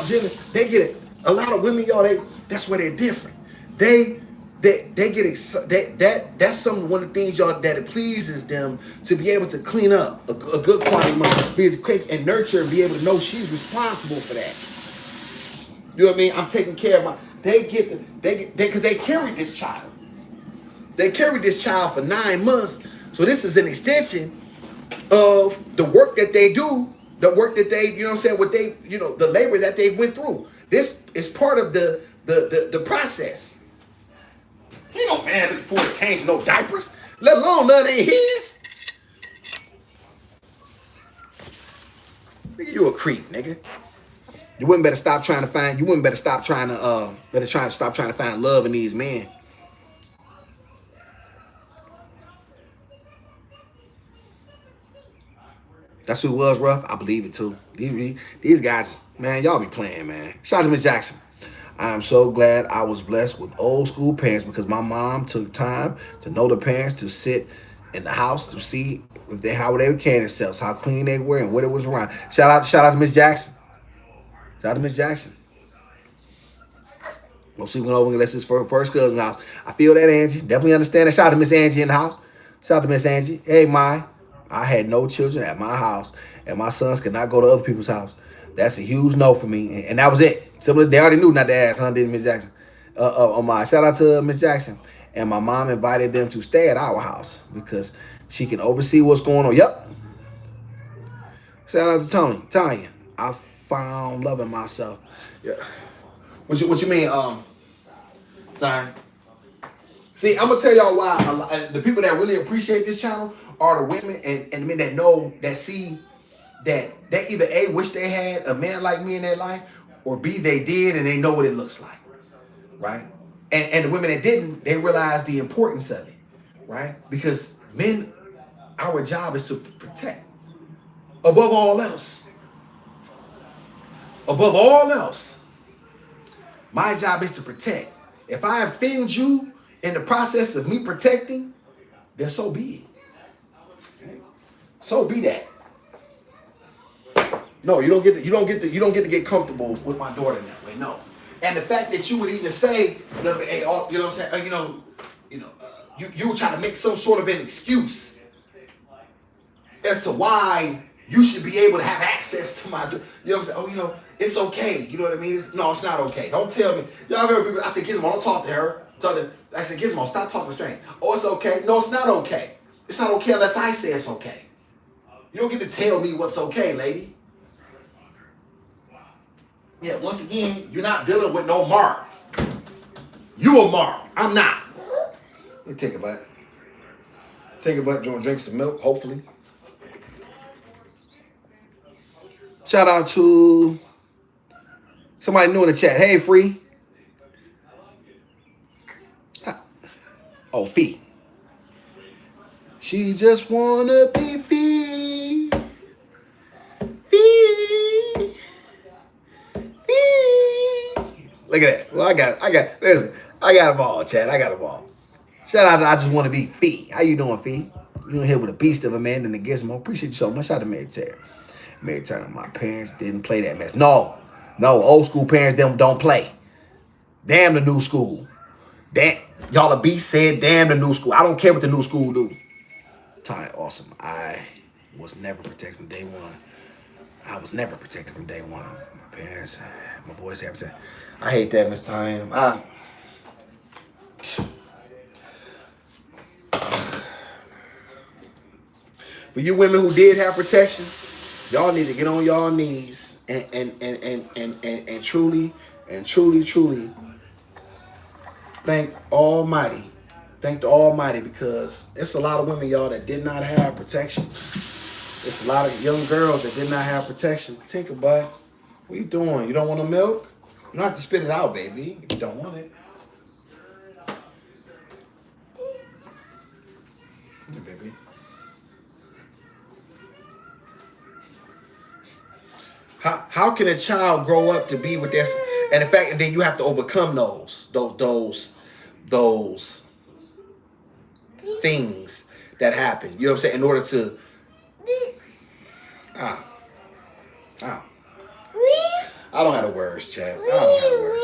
they get it. A lot of women, y'all, that's where they're different. They get excited. That's one of the things, y'all, that it pleases them to be able to clean up a good quality money, be quick and nurture and be able to know she's responsible for that. You know what I mean? I'm taking care of because they carried this child. They carried this child for 9 months. So this is an extension of the work that they do, the work that they, you know what I'm saying, what they, you know, the labor that they went through. This is part of the process. You know, man, looking forward to change no diapers, let alone none ain't his. Nigga, you a creep, nigga. You wouldn't better stop trying to find. You wouldn't better stop trying to stop trying to find love in these men. That's who it was, rough. I believe it too. These guys, man, y'all be playing, man. Shout out to Miss Jackson. I am so glad I was blessed with old school parents because my mom took time to know the parents, to sit in the house to see if how they would carry themselves, how clean they were, and what it was around. Shout out to Miss Jackson. Shout out to Miss Jackson. Well, she went over and left his first cousin's house. I feel that, Angie. Definitely understand that. Shout out to Miss Angie in the house. Shout out to Miss Angie. Hey, I had no children at my house, and my sons could not go to other people's house. That's a huge no for me, and that was it. They already knew not to ask, huh, didn't Miss Jackson? Shout out to Miss Jackson. And my mom invited them to stay at our house because she can oversee what's going on. Yep. Shout out to Tanya. I found love in myself. Yeah. What you mean, sorry. See, I'm gonna tell y'all why the people that really appreciate this channel are the women and the men that know, that see, that they either A, wish they had a man like me in their life, or B, they did and they know what it looks like, right? And the women that didn't, they realize the importance of it, right? Because men, our job is to protect. Above all else, my job is to protect. If I offend you in the process of me protecting, then so be it. Okay? So be that. No, you don't get to get comfortable with my daughter in that way. No. And the fact that you would even say, you know what I'm saying, you were trying to make some sort of an excuse as to why you should be able to have access to my, you know what I'm saying? It's okay. You know what I mean? No, it's not okay. Don't tell me. Y'all heard people, I said, Gizmo, don't talk to her. I said, Gizmo, stop talking to strange. Oh, it's okay. No, it's not okay. It's not okay unless I say it's okay. You don't get to tell me what's okay, lady. Yeah, once again, you're not dealing with no Mark. You a Mark. I'm not. Let me take a bite. Drink some milk, hopefully. Shout out to somebody new in the chat. Hey, Free. Oh, Fee. She just wanna be Fee. Fee. Look at that. Well, listen, I got them all, Chad. I got them all. Shout out to I Just Want to Be Fee. How you doing, Fee? You in here with a beast of a man and the Gizmo. Appreciate you so much. Shout out to Mary Terry. Mary Terry, my parents didn't play that mess. No, old school parents don't play. Damn the new school. Damn, y'all a beast said damn the new school. I don't care what the new school do. Ty, awesome. I was never protected from day one. My parents, my boys have to. I hate that, Miss Time. For you women who did have protection, y'all need to get on y'all knees and truly thank Almighty Thank the Almighty, because it's a lot of women, y'all, that did not have protection. It's a lot of young girls that did not have protection. Tinker, bud. What you doing? You don't want no milk? You don't have to spit it out, baby, if you don't want it. Yeah, baby. How can a child grow up to be with this? And in fact, and then you have to overcome those things that happen. You know what I'm saying? In order to ah, ah. I don't have the words, Chad. I don't have the words.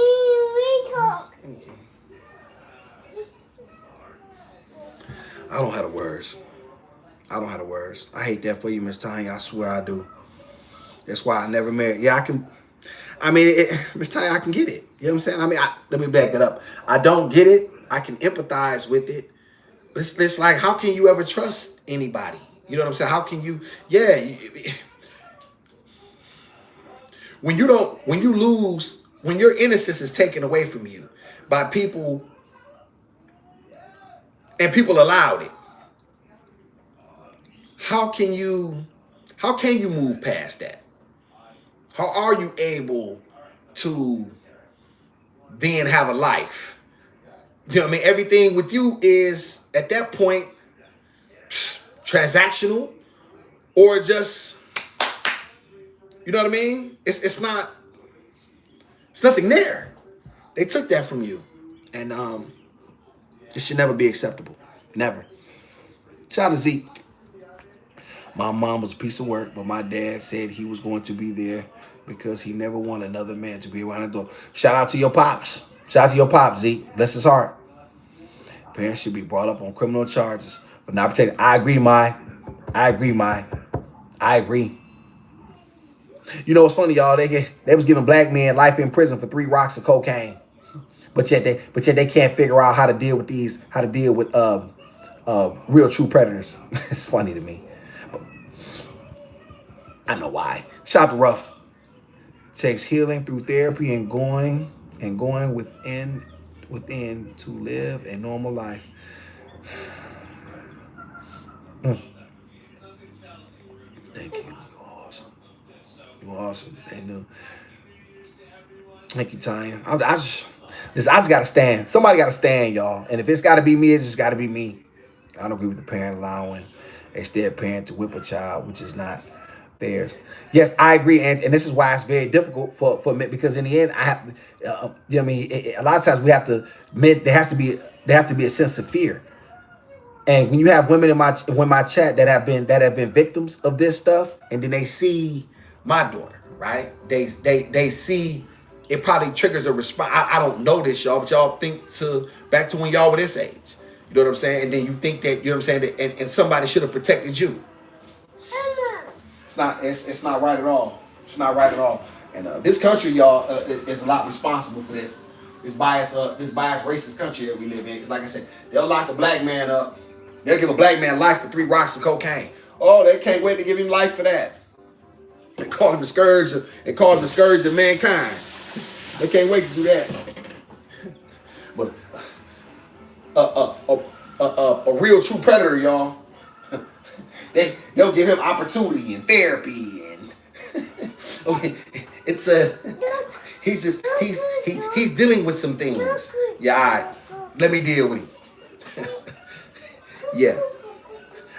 I don't have the words. I don't have the words. I hate that for you, Miss Tanya. I swear I do. That's why I never married. Yeah, I can. I mean, Miss Tanya, I can get it. You know what I'm saying? I mean, let me back that up. I don't get it. I can empathize with it. It's like, how can you ever trust anybody? You know what I'm saying? How can you? Yeah. When you lose, when your innocence is taken away from you by people, and people allowed it, how can you move past that? How are you able to then have a life? You know what I mean? Everything with you is, at that point, transactional, or just, you know what I mean? It's nothing there. They took that from you. And it should never be acceptable. Never. Shout out to Zeke. My mom was a piece of work, but my dad said he was going to be there because he never wanted another man to be around the door. Shout out to your pops. Shout out to your pops, Zeke. Bless his heart. Parents should be brought up on criminal charges, but not protected. I agree, Mai. I agree. You know what's funny, y'all? They was giving black men life in prison for 3 rocks of cocaine, but yet they can't figure out how to deal with real true predators. It's funny to me. But I know why. Shout out to Ruff. It takes healing through therapy and going within to live a normal life. Thank you. You're awesome. You're awesome. Thank you, Tanya. I just gotta stand. Somebody gotta stand, y'all. And if it's gotta be me, it's just gotta be me. I don't agree with the parent allowing a step parent to whip a child, which is not theirs. Yes, I agree, and this is why it's very difficult for me, because in the end, I have to. You know what I mean? A lot of times we have to admit there has to be a sense of fear. And when you have women in my chat that have been victims of this stuff, and then they see my daughter, right? They see it, probably triggers a response. I don't know this, y'all, but y'all think back to when y'all were this age. You know what I'm saying? And then you think that, you know what I'm saying, that, and somebody should have protected you. It's not right at all. It's not right at all. And this country, y'all, is a lot responsible for this. This biased racist country that we live in. Because like I said, they'll lock a black man up. They'll give a black man life for 3 rocks of cocaine. Oh, they can't wait to give him life for that. They call him the scourge. They call him the scourge of mankind. They can't wait to do that. But a real true predator, y'all. They'll give him opportunity and therapy, and he's dealing with some things. Yeah, all right. Let me deal with him. Yeah,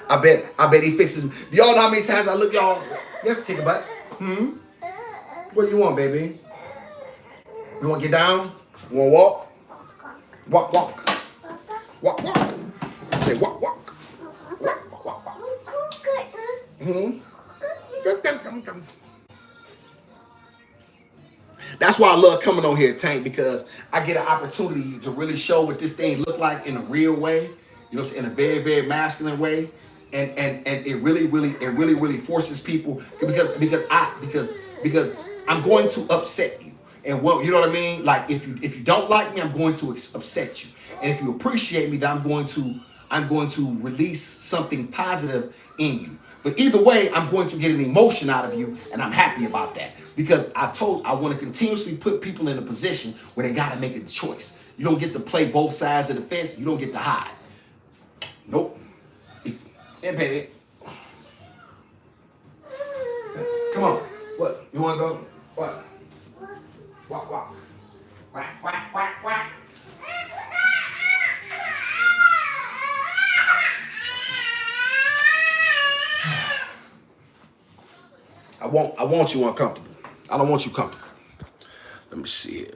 I bet he fixes. Do y'all know how many times I look, y'all? Yes, take a butt. What you want, baby? You want to get down? You want to walk? Walk, walk. Walk, walk. Say walk, walk. Walk, walk, walk, walk. That's why I love coming on here, Tank, because I get an opportunity to really show what this thing look like in a real way. You know what I'm saying? In a very, very masculine way. And it really forces people, because I'm going to upset you. And what, you know what I mean? Like if you don't like me, I'm going to upset you. And if you appreciate me, then I'm going to release something positive in you. But either way, I'm going to get an emotion out of you, and I'm happy about that. Because I want to continuously put people in a position where they got to make a choice. You don't get to play both sides of the fence. You don't get to hide. Nope. Yeah, baby. Come on. What? You want to go? What? Walk, walk. Quack, quack, quack, quack. I want you uncomfortable. I don't want you comfortable. Let me see here.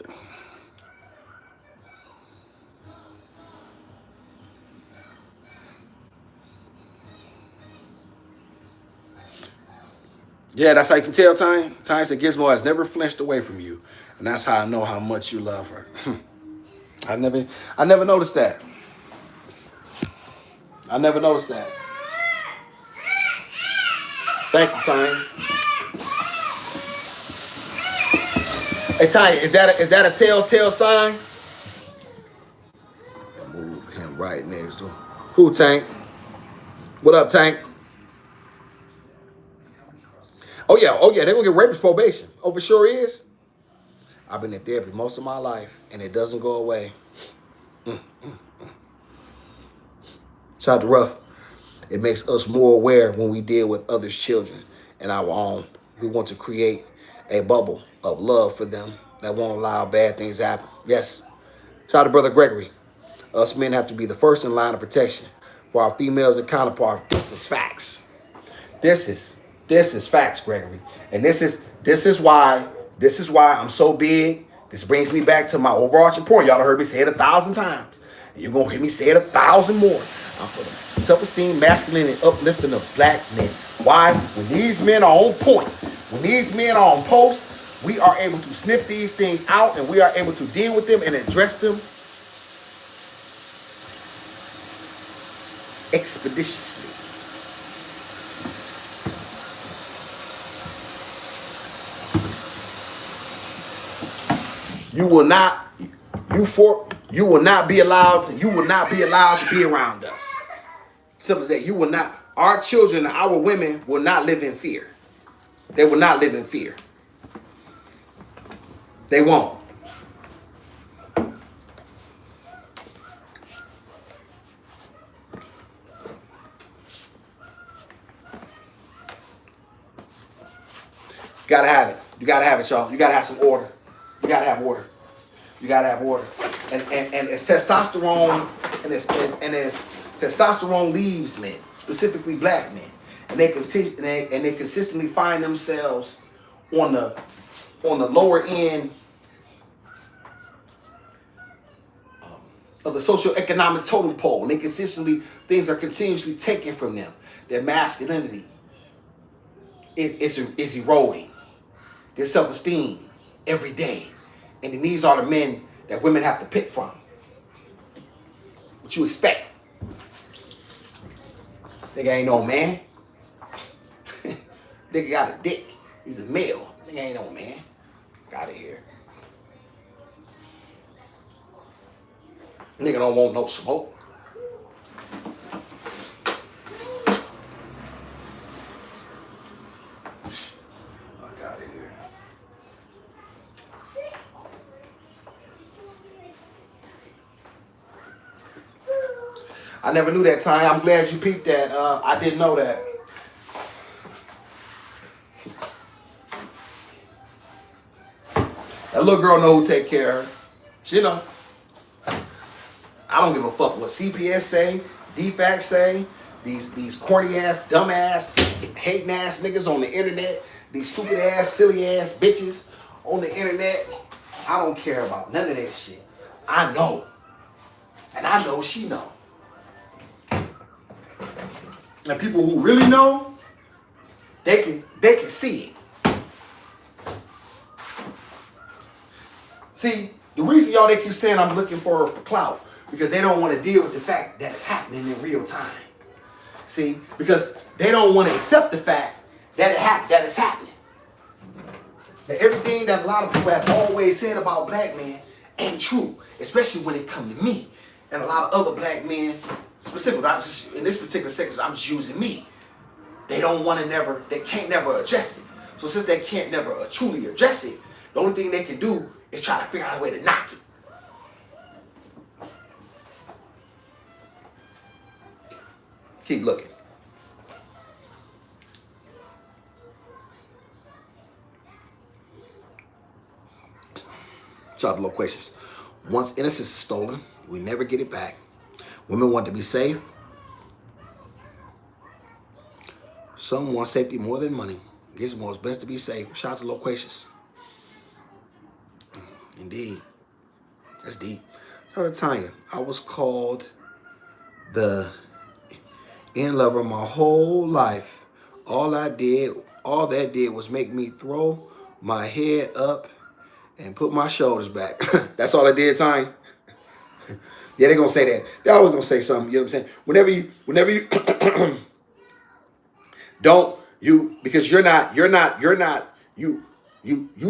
Yeah, that's how you can tell, Tanya. Tanya said Gizmo has never flinched away from you. And that's how I know how much you love her. I never noticed that. I never noticed that. Thank you, Tanya. Hey, Tanya, is that a telltale sign? Move him right next door. Who, Tank? What up, Tank? Oh yeah, they're gonna get rapist probation. Oh, for sure is. I've been in therapy most of my life, and it doesn't go away. Shout out to Ruff. It makes us more aware when we deal with others' children and our own. We want to create a bubble of love for them that won't allow bad things to happen. Yes. Shout out to Brother Gregory. Us men have to be the first in line of protection for our females and counterparts. This is facts. This is facts, Gregory. And this is why I'm so big. This brings me back to my overarching point. Y'all have heard me say it 1,000 times. And you're going to hear me say it 1,000 more. I'm for the self-esteem, masculinity, uplifting of black men. Why? When these men are on point, when these men are on post, we are able to sniff these things out and we are able to deal with them and address them expeditiously. You will not be allowed to be around us. Simple as that. You will not, our children, our women will not live in fear. They will not live in fear. They won't. You gotta have it. You gotta have it, y'all. You gotta have some order. You gotta have order. You gotta have order. And it's testosterone and it's testosterone leaves men, specifically black men, and they consistently find themselves on the lower end of the socioeconomic totem pole, and things are continuously taken from them. Their masculinity is eroding. Their self-esteem every day. And then these are the men that women have to pick from. What you expect? Nigga ain't no man. Nigga got a dick. He's a male. Nigga ain't no man. Got it here. Nigga don't want no smoke. I never knew that, Tanya. I'm glad you peeped that. I didn't know that. That little girl know who take care of her. She know. I don't give a fuck what CPS say, DFAC say, these corny ass, dumb ass, hating ass niggas on the internet, these stupid ass, silly ass bitches on the internet. I don't care about none of that shit. I know. And I know she know. And people who really know, they can see it. See, the reason y'all they keep saying I'm looking for clout, because they don't want to deal with the fact that it's happening in real time. See, because they don't want to accept the fact that it's happening. That everything that a lot of people have always said about black men ain't true, especially when it comes to me and a lot of other black men. Specifically, in this particular section, I'm just using me. They can't never address it. So since they can't never truly address it, the only thing they can do is try to figure out a way to knock it. Keep looking. Shout out to Loquacious. Once innocence is stolen, we never get it back. Women want to be safe. Some want safety more than money. Gizmo, it's best to be safe. Shout out to Loquacious. Indeed. That's deep. Shout out to Tanya. I was called the in lover my whole life. All that did was make me throw my head up and put my shoulders back. That's all I did, Tanya. Yeah, they're gonna say that. They're always gonna say something, you know what I'm saying? Whenever you don't, because you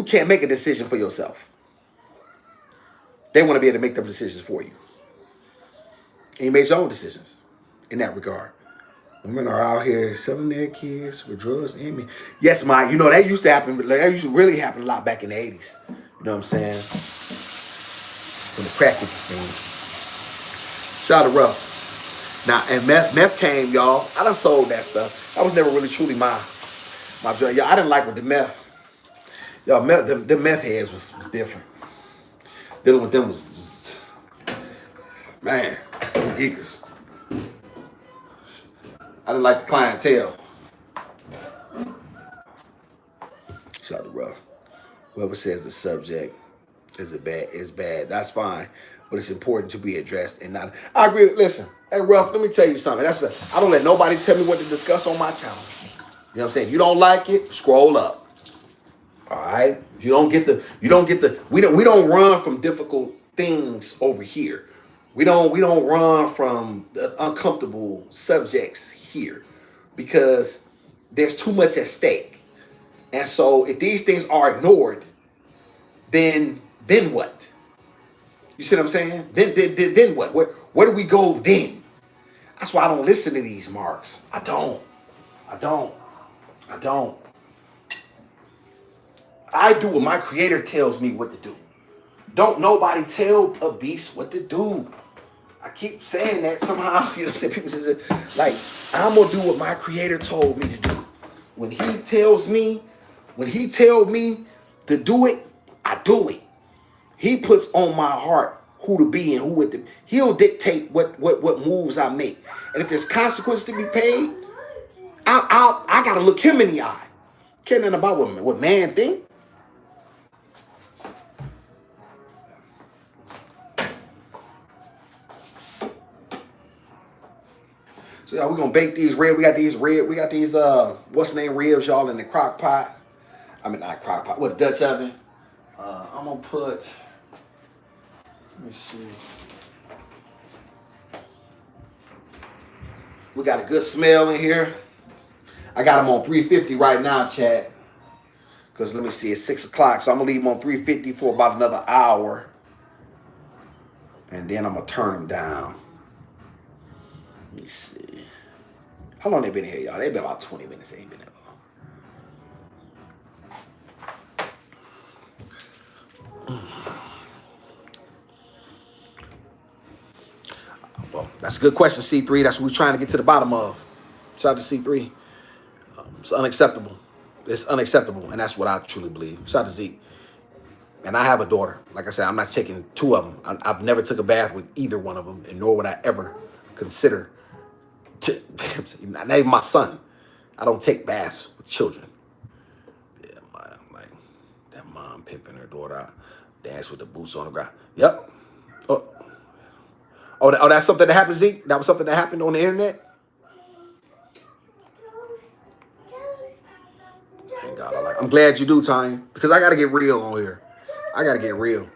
can't make a decision for yourself. They want to be able to make them decisions for you. And you made your own decisions in that regard. Women are out here selling their kids with drugs and men. Yes, Mike, you know, that used to happen. That used to really happen a lot back in the 80s. You know what I'm saying? When the crack hit the scene. Shout out to Ruff. Now, and meth came, y'all. I done sold that stuff. That was never really truly my joy. Y'all, I didn't like with the meth. Y'all, the meth heads was different. Dealing with them was man, geekers. I didn't like the clientele. Shout out to Ruff. Whoever says the subject is bad. That's fine, but it's important to be addressed and not. I agree. Listen, hey Ruff, let me tell you something. I don't let nobody tell me what to discuss on my channel. You know what I'm saying? If you don't like it, scroll up. All right. We don't run from difficult things over here. We don't run from the uncomfortable subjects here because there's too much at stake. And so if these things are ignored, then what? You see what I'm saying? Then what? Where do we go then? That's why I don't listen to these marks. I don't. I do what my creator tells me what to do. Don't nobody tell a beast what to do. I keep saying that somehow, you know what I'm saying? People say, like, I'm going to do what my creator told me to do. When he tells me to do it, I do it. He puts on my heart who to be and who to. He'll dictate what moves I make. And if there's consequences to be paid, I got to look him in the eye. Care nothing about what man think. So y'all, we're gonna bake these ribs. We got these what's the name ribs, y'all, in the crock pot. I mean not crock pot, what, a Dutch oven. I'm gonna put, let me see. We got a good smell in here. I got them on 350 right now, chat. Cause let me see, it's 6 o'clock. So I'm gonna leave them on 350 for about another hour. And then I'm gonna turn them down. Let me see. How long they been here, y'all? They've been about 20 minutes. They ain't been that long. Well, that's a good question, C3. That's what we're trying to get to the bottom of. Shout out to C3. It's unacceptable. It's unacceptable, and that's what I truly believe. Shout out to Zeke. And I have a daughter. Like I said, I'm not taking two of them. I've never took a bath with either one of them, and nor would I ever consider not even my son. I don't take baths with children. Yeah, I'm like that mom pimping her daughter out, dance with the boots on the ground. Yep. Oh, that's something that happened, Zeke? That was something that happened on the internet? Thank God. I'm glad you do, Tanya, because I got to get real on here. I got to get real.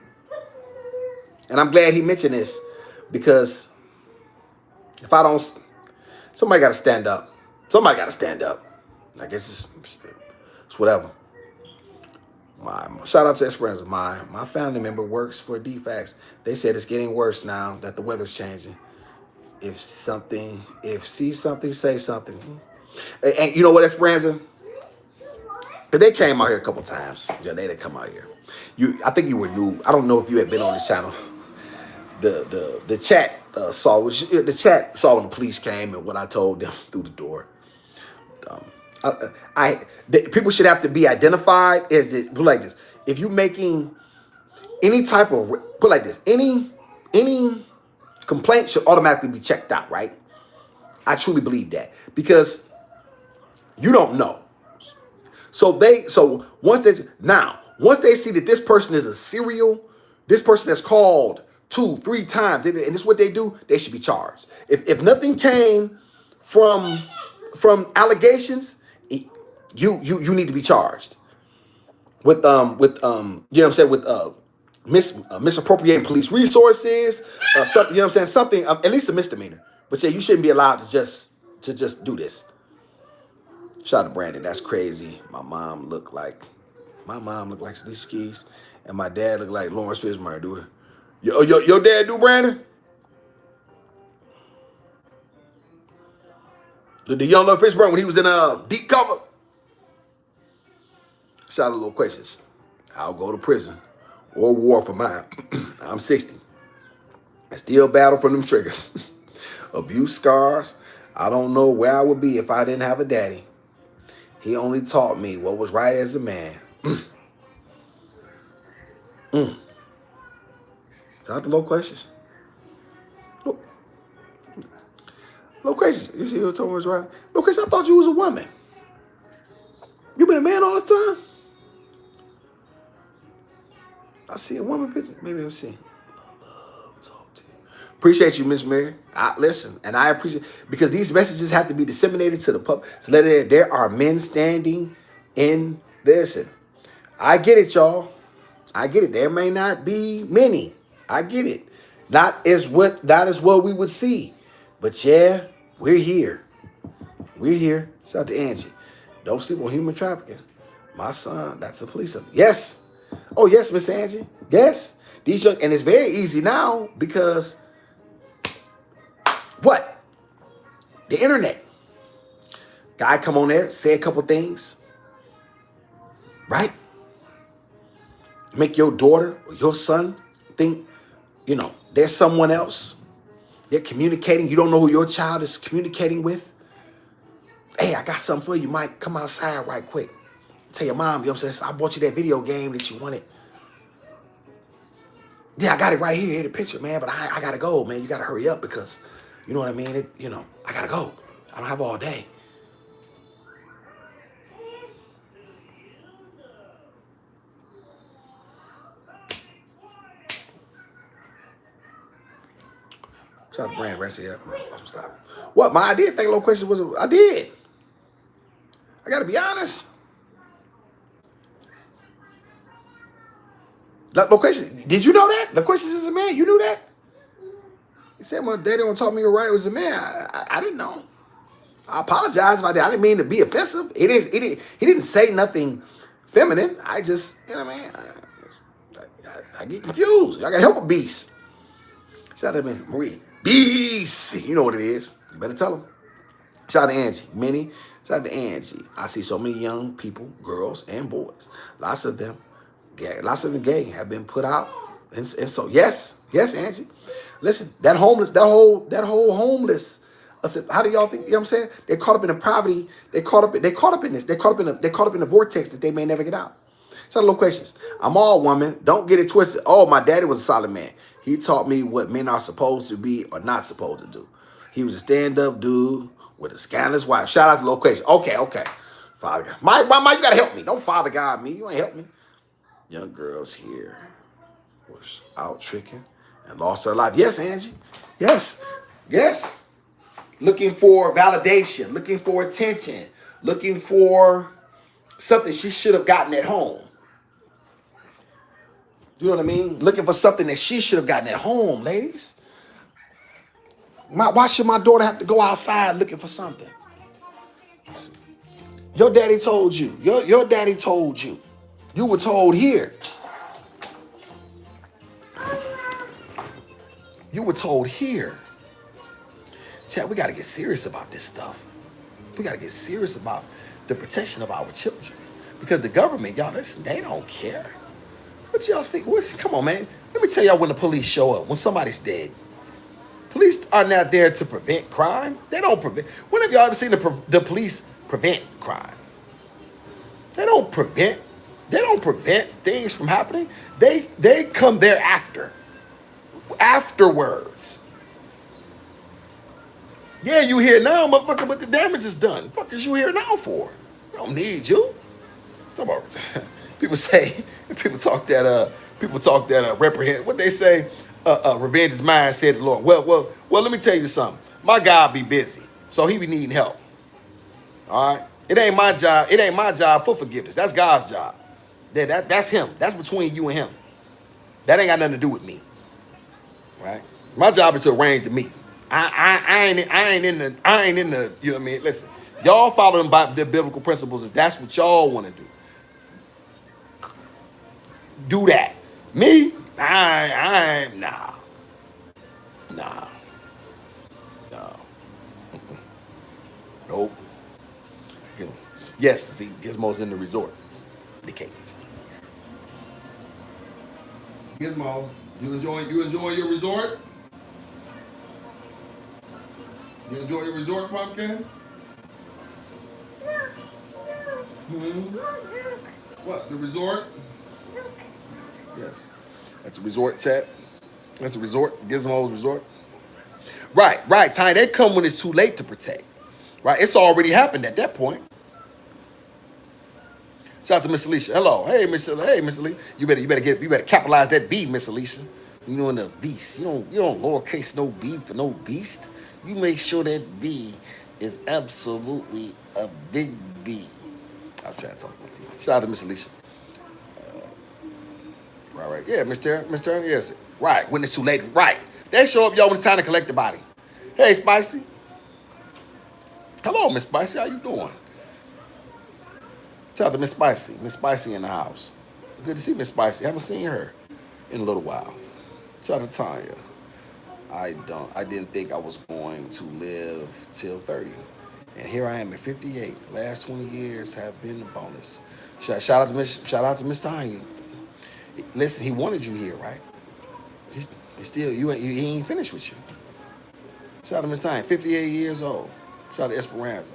And I'm glad he mentioned this because if I don't, somebody got to stand up. Somebody got to stand up. I guess it's whatever. Shout out to Esperanza. My family member works for DFAX. They said it's getting worse now that the weather's changing. If see something, say something. And you know what, Esperanza? Because they came out here a couple times. Yeah, they didn't come out here. I think you were new. I don't know if you had been on this channel. The chat saw the chat saw when the police came and what I told them through the door. People should have to be identified as the put like this. If you making any type of put like this, any complaint should automatically be checked out, right? I truly believe that because you don't know. So once they see that this person is a serial, this person that's called 2-3 times, and this is what they do, they should be charged. If nothing came from allegations, you need to be charged with you know what I'm saying, with misappropriating police resources, something, you know what I'm saying, something at least a misdemeanor. But yeah, you shouldn't be allowed to just do this. Shout out to Brandon. That's crazy. My mom looked like these skis, and my dad looked like Lawrence Fishburne. Do it. Your dad do, Brandon? The young Lawrence Fishburne when he was in deep cover. Shout out to Little Questions. I'll go to prison or war for mine. I'm 60. I still battle from them triggers. Abuse scars. I don't know where I would be if I didn't have a daddy. He only taught me what was right as a man. Shout out to Low Questions. Low Questions. You see what told me was right? Low Questions, I thought you was a woman. You been a man all the time? I see a woman picture. Maybe I'm seeing. Appreciate you, Miss Mary. Listen, and I appreciate, because these messages have to be disseminated to the public. So there are men standing in this. And I get it, y'all. I get it. There may not be many. I get it. Not as what we would see. But yeah, we're here. We're here. Shout out to Angie. Don't sleep on human trafficking. My son, that's a police officer. Yes. Oh, yes, Miss Angie. Yes. And it's very easy now because what? The internet. Guy come on there, say a couple things. Right? Make your daughter or your son think, there's someone else. They're communicating. You don't know who your child is communicating with. Hey, I got something for you. You might come outside right quick. Tell your mom, I bought you that video game that you wanted. Yeah, I got it right here. Here's the picture, man. But I got to go, man. You got to hurry up because, you know what I mean? I got to go. I don't have all day. Shout out to Brand Rest here. Stop. What? I did think Low Question was. I did. I got to be honest. Low Question, did you know that? Low Question is a man. You knew that? He said my daddy don't taught me right. It was a man. I didn't know. I apologize if I did. I didn't mean to be offensive. He didn't say nothing feminine. I just, I get confused. I got to help a beast. Shout out to Marie. Beast. You know what it is. You better tell him. Shout out to Angie. Minnie. Shout out to Angie. I see so many young people, girls and boys. Lots of them gay have been put out. And so, yes, Angie. Listen, that whole homeless. How do y'all think? You know what I'm saying? They're caught up in the poverty. They're caught up in this. They're caught up in the vortex that they may never get out. So, little questions. I'm all woman. Don't get it twisted. Oh, my daddy was a solid man. He taught me what men are supposed to be or not supposed to do. He was a stand-up dude with a scandalous wife. Shout out to Little Question. Okay. Father God. My, you gotta help me. Don't Father God me. You ain't help me. Young girls here was out tricking and lost her life. Yes, Angie. Yes. Looking for validation, looking for attention, looking for something she should have gotten at home. You know what I mean? Looking for something that she should have gotten at home, ladies. Why should my daughter have to go outside looking for something? Your daddy told you. Your daddy told you. You were told here. You were told here. Chad, we got to get serious about this stuff. We got to get serious about the protection of our children. Because the government, y'all, listen, they don't care. What y'all think? Come on, man. Let me tell y'all when the police show up, when somebody's dead. Police are not there to prevent crime. They don't prevent. When have y'all ever seen the police prevent crime? They don't prevent. They don't prevent things from happening. They come there afterwards. Yeah, you here now, motherfucker, but the damage is done. What the fuck is you here now for? I don't need you. Talk about people say, people talk that reprehend. What they say, revenge is mine, said the Lord. Well. Let me tell you something. My God be busy, so he be needing help. All right, it ain't my job. It ain't my job for forgiveness. That's God's job. That's him. That's between you and him. That ain't got nothing to do with me. Right? My job is to arrange the meet. I ain't in the. You know what I mean? Listen, y'all follow them by the biblical principles. If that's what y'all want to do that. Me, nah. Nope. Yes, see, Gizmo's in the resort, the cage. Gizmo, you enjoy your resort? You enjoy your resort, Pumpkin? What, the resort? Yes. That's a resort, chat. That's a resort, Gizmo's resort. Right, Ty. They come when it's too late to protect. Right? It's already happened at that point. Shout out to Miss Alicia. Hello. Hey, Miss Alicia. You better capitalize that B, Miss Alicia. You know, in the beast. You don't lowercase no B for no beast. You make sure that B is absolutely a big B. I'll try to talk about to you. Shout out to Miss Alicia. Right. Yeah, Miss Turner, yes. Right, when it's too late. Right. They show up, y'all, when it's time to collect the body. Hey, Spicy. Hello, Miss Spicy. How you doing? Shout out to Miss Spicy. Miss Spicy in the house. Good to see Miss Spicy. Haven't seen her in a little while. Shout out to Tanya. I didn't think I was going to live till 30. And here I am at 58. The last 20 years have been a bonus. Shout out to Miss Tanya. Listen, he wanted you here, right? Still, he ain't finished with you. Shout out to Miss Tanya, 58 years old. Shout out to Esperanza.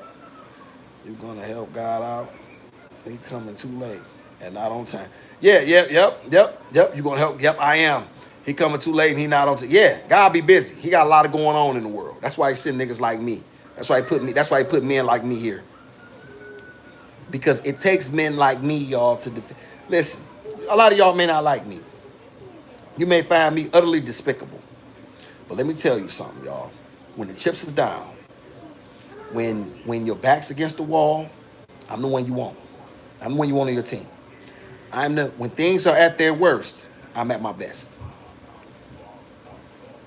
You're gonna help God out. He coming too late and not on time. Yep. You gonna help? Yep, I am. He coming too late and he not on time. Yeah, God be busy. He got a lot of going on in the world. That's why he send niggas like me. That's why he put men like me here. Because it takes men like me, y'all, to defend. Listen, a lot of y'all may not like me. You may find me utterly despicable. But let me tell you something, y'all. When the chips is down, when your back's against the wall, I'm the one you want. I'm the one you want on your team. When things are at their worst, I'm at my best.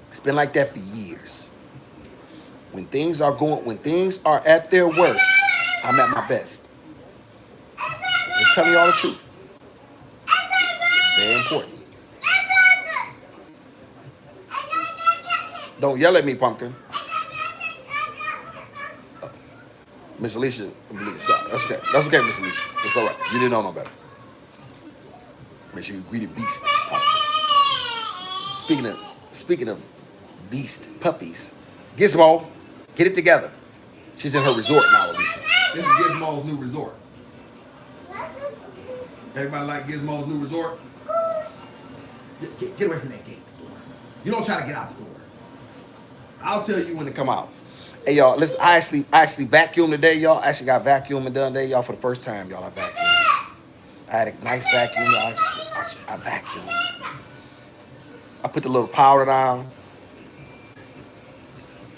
It's been like that for years. When things are at their worst, I'm at my best. Just telling y'all the truth. It's very important. Don't yell at me, Pumpkin. Miss Alicia, sorry. That's okay. That's okay, Miss Alicia. It's all right. You didn't know no better. Make sure you greet a beast. Speaking of beast puppies, Gizmo, get it together. She's in her resort now, Alicia. This is Gizmo's new resort. Everybody like Gizmo's new resort? Get away from that gate. You don't try to get out the door. I'll tell you when to come out. Hey, y'all, listen, I actually vacuumed today, y'all. I actually got vacuuming done today, y'all, for the first time, y'all. I vacuumed. I had a nice vacuum, y'all. I vacuumed. I put the little powder down.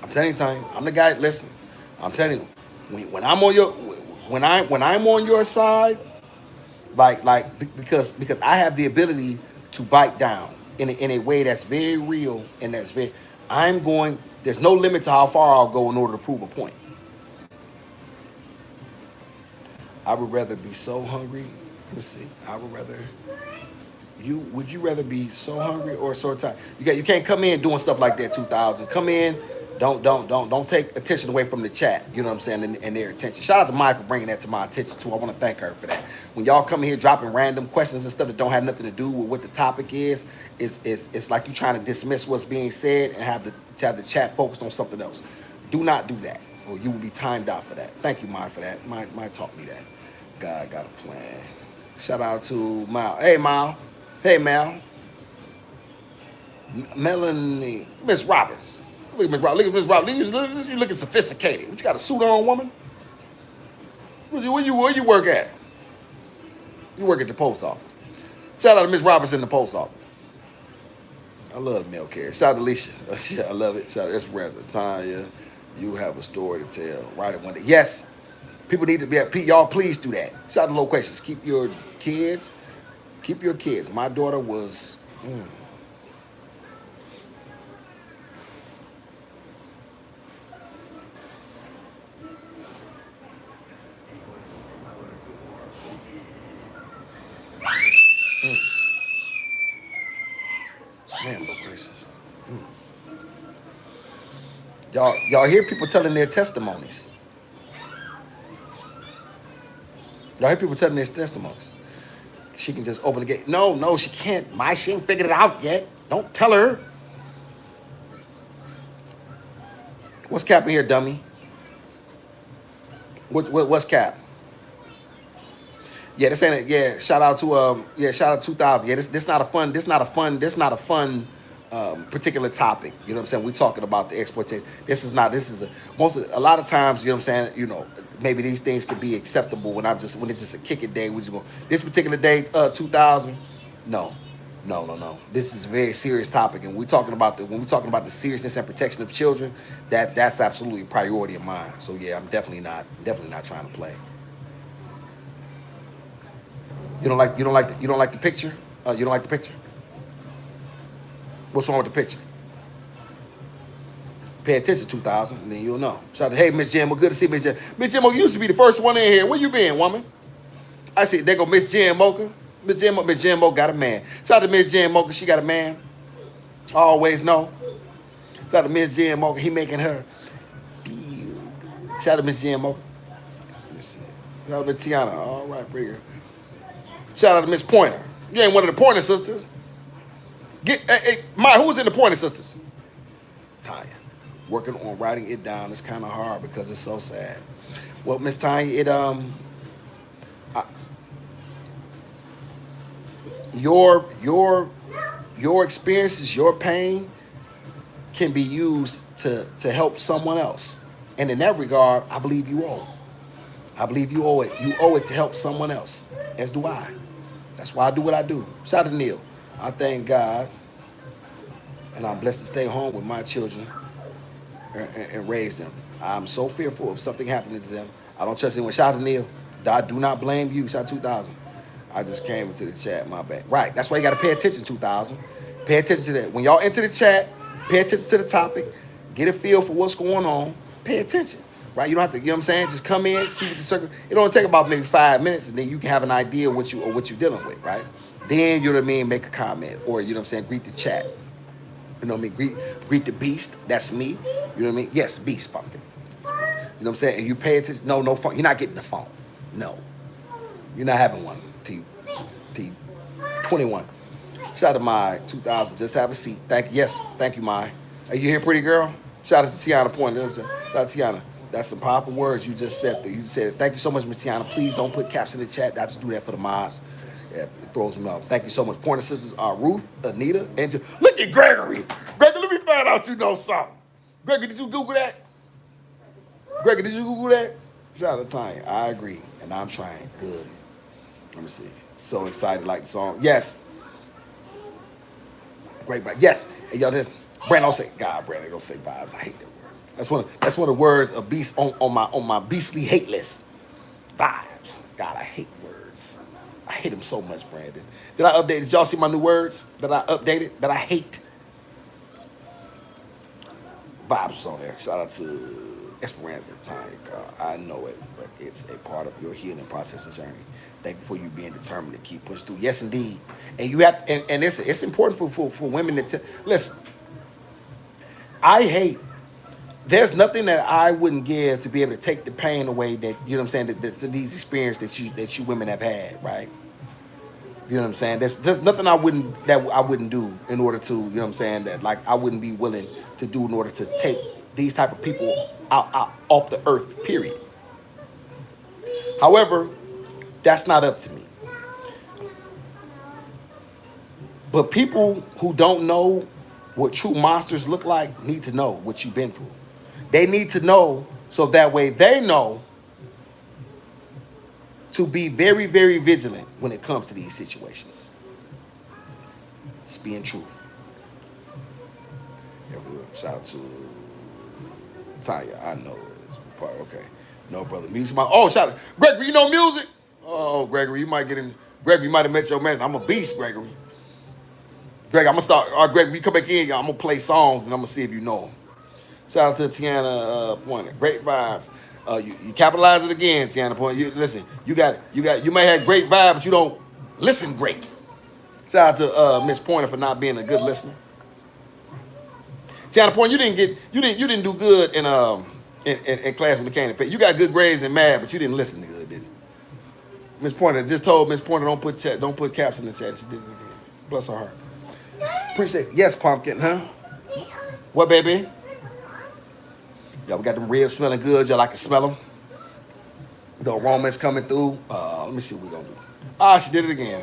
I'm telling you, I'm the guy. Listen, I'm telling you, when I'm on your side, because I have the ability to bite down in a way that's very real and that's very. There's no limit to how far I'll go in order to prove a point. I would rather be so hungry. Let me see. Would you rather be so hungry or so tired? You can't come in doing stuff like that, 2000. Come in Don't take attention away from the chat. You know what I'm saying? And their attention. Shout out to Maya for bringing that to my attention too. I want to thank her for that. When y'all come here dropping random questions and stuff that don't have nothing to do with what the topic is, it's like you trying to dismiss what's being said and have the chat focused on something else. Do not do that, or you will be timed out for that. Thank you, Maya, for that. Maya taught me that. God got a plan. Shout out to Mal. Hey, Mal. Hey, Mal. Melanie. Miss Roberts. Look at Miss Roberts. Look at Miss Roberts. You looking sophisticated. What, you got a suit on, woman? Where you work at? You work at the post office. Shout out to Miss Roberts in the post office. I love the mail carrier. Shout out to Alicia. I love it. Shout out to Esperanza. Tanya, you have a story to tell. Write it one day. Yes. People need to be at y'all. Please do that. Shout out to loquations. Keep your kids. My daughter was. Man, loquations. Y'all hear people telling their testimonies. Y'all hear people telling their testimonies. She can just open the gate. No, she can't. She ain't figured it out yet. Don't tell her. What's Cap in here, dummy? What's Cap? Yeah, this ain't it. Yeah, shout out to shout out 2000. Yeah, this not a fun particular topic. You know what I'm saying? We're talking about the exploitation. A lot of times, you know what I'm saying, maybe these things could be acceptable when it's just a kick it day. We just go, this particular day, 2000. No. This is a very serious topic, and when we're talking about the seriousness and protection of children, that's absolutely a priority of mine. So yeah, I'm definitely not trying to play. You don't like the picture? You don't like the picture? What's wrong with the picture? Pay attention, 2000, and then you'll know. Shout out to, hey, Miss Jimbo, good to see Miss Jimbo. Miss Jimbo used to be the first one in here. Where you been, woman? I see, there go Miss Jimbo. Miss Jimbo got a man. Shout out to Miss Jimbo, she got a man. I always know. Shout out to Miss Jimbo, he making her feel good. Shout out to Miss Jimbo. Let me see. Shout out to Miss Tiana. All right, pretty girl. Shout out to Miss Pointer. You ain't one of the Pointer sisters. Who was in the Pointer sisters? Tanya. Working on writing it down is kind of hard because it's so sad. Well, Miss Tanya, your experiences, your pain can be used to help someone else. And in that regard, I believe you owe. I believe you owe it. You owe it to help someone else, as do I. That's why I do what I do. Shout out to Neil. I thank God, and I'm blessed to stay home with my children and raise them. I'm so fearful of something happening to them. I don't trust anyone. Shout out to Neil. I do not blame you. Shout out 2000. I just came into the chat, my bad. Right, that's why you got to pay attention, 2000. Pay attention to that. When y'all enter the chat, pay attention to the topic, get a feel for what's going on, pay attention. Right, you don't have to, you know what I'm saying? Just come in, see what the circle. It only take about maybe 5 minutes, and then you can have an idea what you're dealing with, right? Then, you know what I mean, make a comment, or you know what I'm saying, greet the chat. You know what I mean? Greet the beast. That's me. You know what I mean? Yes, beast pumpkin. You know what I'm saying? And you pay attention. No phone. You're not getting the phone. No, you're not having one. T 21. Shout out to my 2000. Just have a seat. Thank you. Yes, thank you, my. Are you here, pretty girl? Shout out to Tiana Point. Shout out to Tiana. That's some powerful words you just said there. You said, thank you so much, Miss Tiana. Please don't put caps in the chat. I just do that for the mods. Yeah, it throws me off. Thank you so much. Pointer sisters are Ruth, Anita, and look at Gregory. Gregory, let me find out you know something. Gregory, did you Google that? Gregory, did you Google that? Shout out to Tanya. I agree, and I'm trying. Good. Let me see. So excited, like the song. Yes. Great vibe. Yes. And y'all just Brandon don't say God. Brandon don't say vibes. I hate that word. That's one of the words of beast on my beastly hate list. Vibes. God, I hate words. I hate them so much, Brandon. Did I update? Did y'all see my new words that I updated that I hate? Vibes was on there. Shout out to Esperanza Tanya. I know it, but it's a part of your healing process and journey. Thank you for you being determined to keep pushing through. Yes, indeed. And you have to, and it's important for women to listen. I hate there's nothing that I wouldn't give to be able to take the pain away that, you know what I'm saying, that these experiences that you women have had, right? You know what I'm saying? There's nothing I wouldn't do in order to, you know what I'm saying, that like I wouldn't be willing to do in order to take these type of people out off the earth, period. However, that's not up to me. But people who don't know what true monsters look like need to know what you've been through. They need to know so that way they know to be very, very vigilant when it comes to these situations. It's being truth. Shout out to Tanya. I know it's part. Okay. No, brother. Music. Shout out. Gregory, you know music? Oh, Gregory, you might get in. Gregory, you might have met your man. I'm a beast, Gregory. Greg, I'm going to start. All right, Greg, when you come back in, I'm going to play songs and I'm going to see if you know them. Shout out to Tiana Pointer. Great vibes. You capitalize it again, Tiana Pointer. Listen, you may have great vibes, but you don't listen great. Shout out to Miss Pointer for not being a good listener. Tiana Pointer, you didn't do good in class when it came to pay. You got good grades in math, but you didn't listen good, did you? Miss Pointer just told Miss Pointer don't put caps in the chat. She did it again. Bless her heart. Appreciate it. Yes, Pumpkin, huh? What, baby? Y'all, we got them ribs smelling good. Y'all, I can smell them. The aroma's coming through. Let me see what we're going to do. She did it again.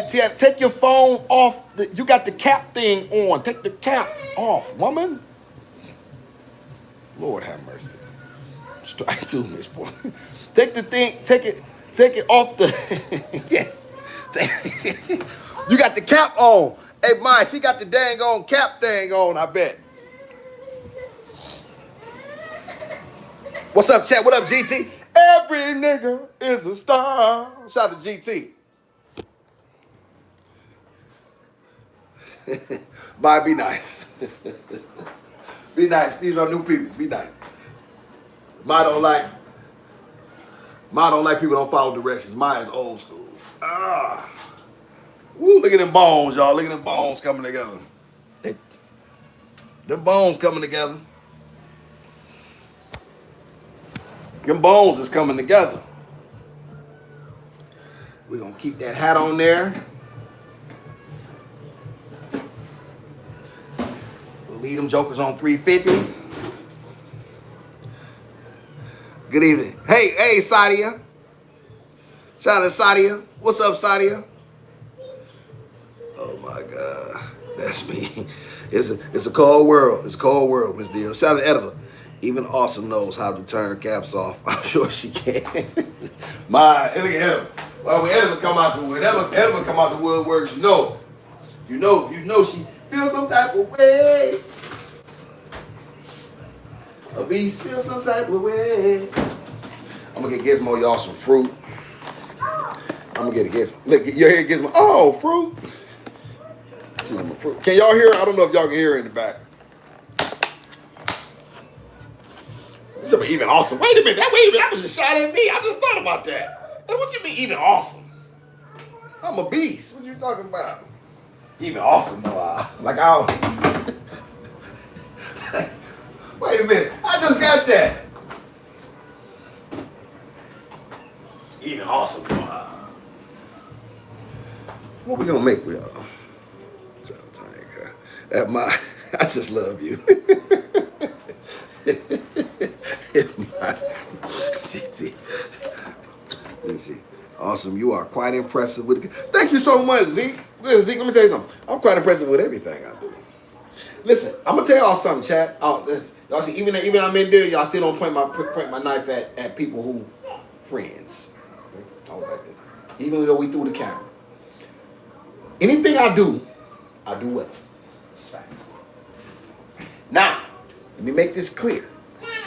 Tiana, take your phone off. You got the cap thing on. Take the cap off, woman. Lord have mercy. Strike two, Miss Boy. Take it off the, yes. You got the cap on. Hey, Maya, she got the dang on cap thing on, I bet. What's up, chat? What up, GT? Every nigga is a star. Shout out to GT. Bye, be nice. Be nice. These are new people. Be nice. Maya don't like people don't follow directions. Maya's old school. Ooh, look at them bones, y'all. Look at them bones coming together. Them bones coming together. Them bones is coming together. We're going to keep that hat on there. We'll leave them jokers on 350. Good evening. Hey, Sadia. Shout out to Sadia. What's up, Sadia? Oh, my God. That's me. It's a cold world. It's a cold world, Miss Dio. Shout out to Edva. Even Awesome knows how to turn caps off. I'm sure she can. Look at Edva. Well, when Edva come out the woodworks, you know she feels some type of way. A beast feels some type of way. I'm gonna get Gizmo y'all some fruit. I'm gonna get a Gizmo. Look, you hear Gizmo? Oh, fruit. See them fruit. Can y'all hear? I don't know if y'all can hear it in the back. Even awesome. Wait a minute. That was a shot at me. I just thought about that. What you mean even awesome? I'm a beast. What you talking about? Even awesome, though. Like I don't. Wait a minute. I just got that. Even awesome, though. What we gonna make with y'all? I just love you. Awesome. You are quite impressive with. Thank you so much, Zeke. Listen, Zeke, let me tell you something. I'm quite impressive with everything I do. Listen, I'm gonna tell y'all something, chat. Y'all see, even I'm in there, y'all still don't point my knife at people who friends. Like that. Even though we threw the camera. Anything I do well. It's facts. Now, let me make this clear.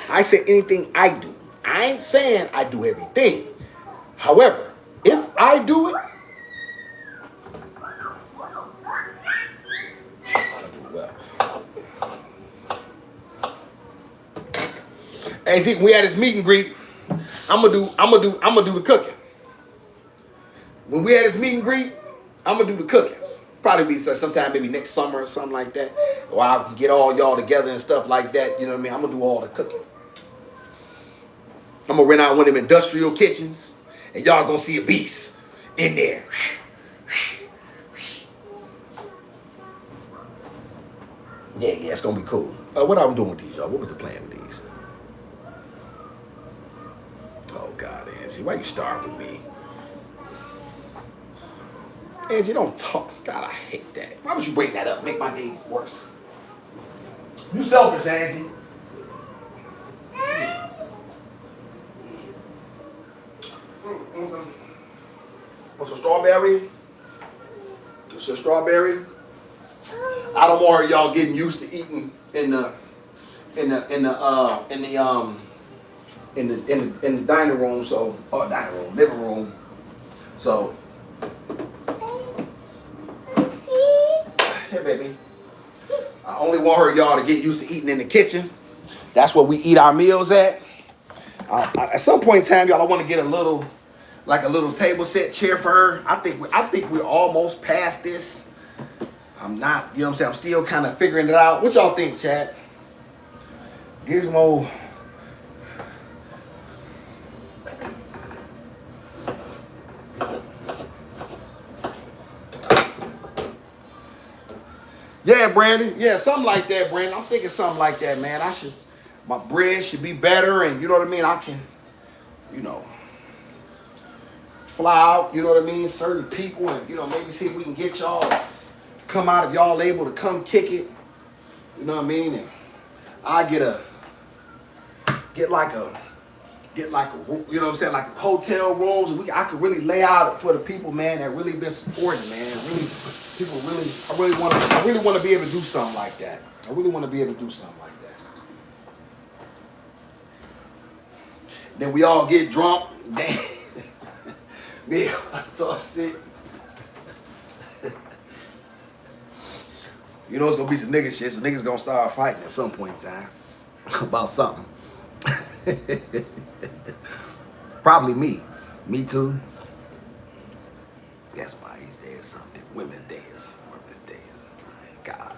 I say anything I do. I ain't saying I do everything. However, if I do it, I do it well. Hey, see, when we had this meet and greet, I'm gonna do the cooking. When we had this meet and greet, I'm gonna do the cooking. Probably be sometime maybe next summer or something like that. Or I can get all y'all together and stuff like that. You know what I mean? I'm gonna do all the cooking. I'm gonna rent out one of them industrial kitchens, and y'all gonna see a beast in there. Yeah, it's gonna be cool. What I'm doing with these, y'all? What was the plan with these? Oh God, Angie, why you start with me? Angie, don't talk. God, I hate that. Why would you bring that up? Make my day worse. You selfish, Angie. Want some strawberry? Some strawberry? I don't want y'all getting used to eating in the dining room, so living room. So here, baby. I only want y'all to get used to eating in the kitchen. That's where we eat our meals at. At some point in time, y'all, I want to get a little table set chair for her. I think we're almost past this. I'm not, you know what I'm saying? I'm still kind of figuring it out. What y'all think, chat? Gizmo. Yeah, Brandon. Yeah, something like that, Brandon. I'm thinking something like that, man. My bread should be better, and you know what I mean? I can, fly out, you know what I mean? Certain people, and, maybe see if we can get y'all come out if y'all able to come kick it. You know what I mean? And I get like a, you know what I'm saying, like hotel rooms, and I could really lay out for the people, man, that really been supporting, man. I really want to be able to do something like that. I really want to be able to do something like that. Then we all get drunk. Me, I talk shit. You know it's gonna be some nigga shit, so niggas gonna start fighting at some point in time about something. Probably me. Me too. Guess why he's day is something. Women's Day is thank God.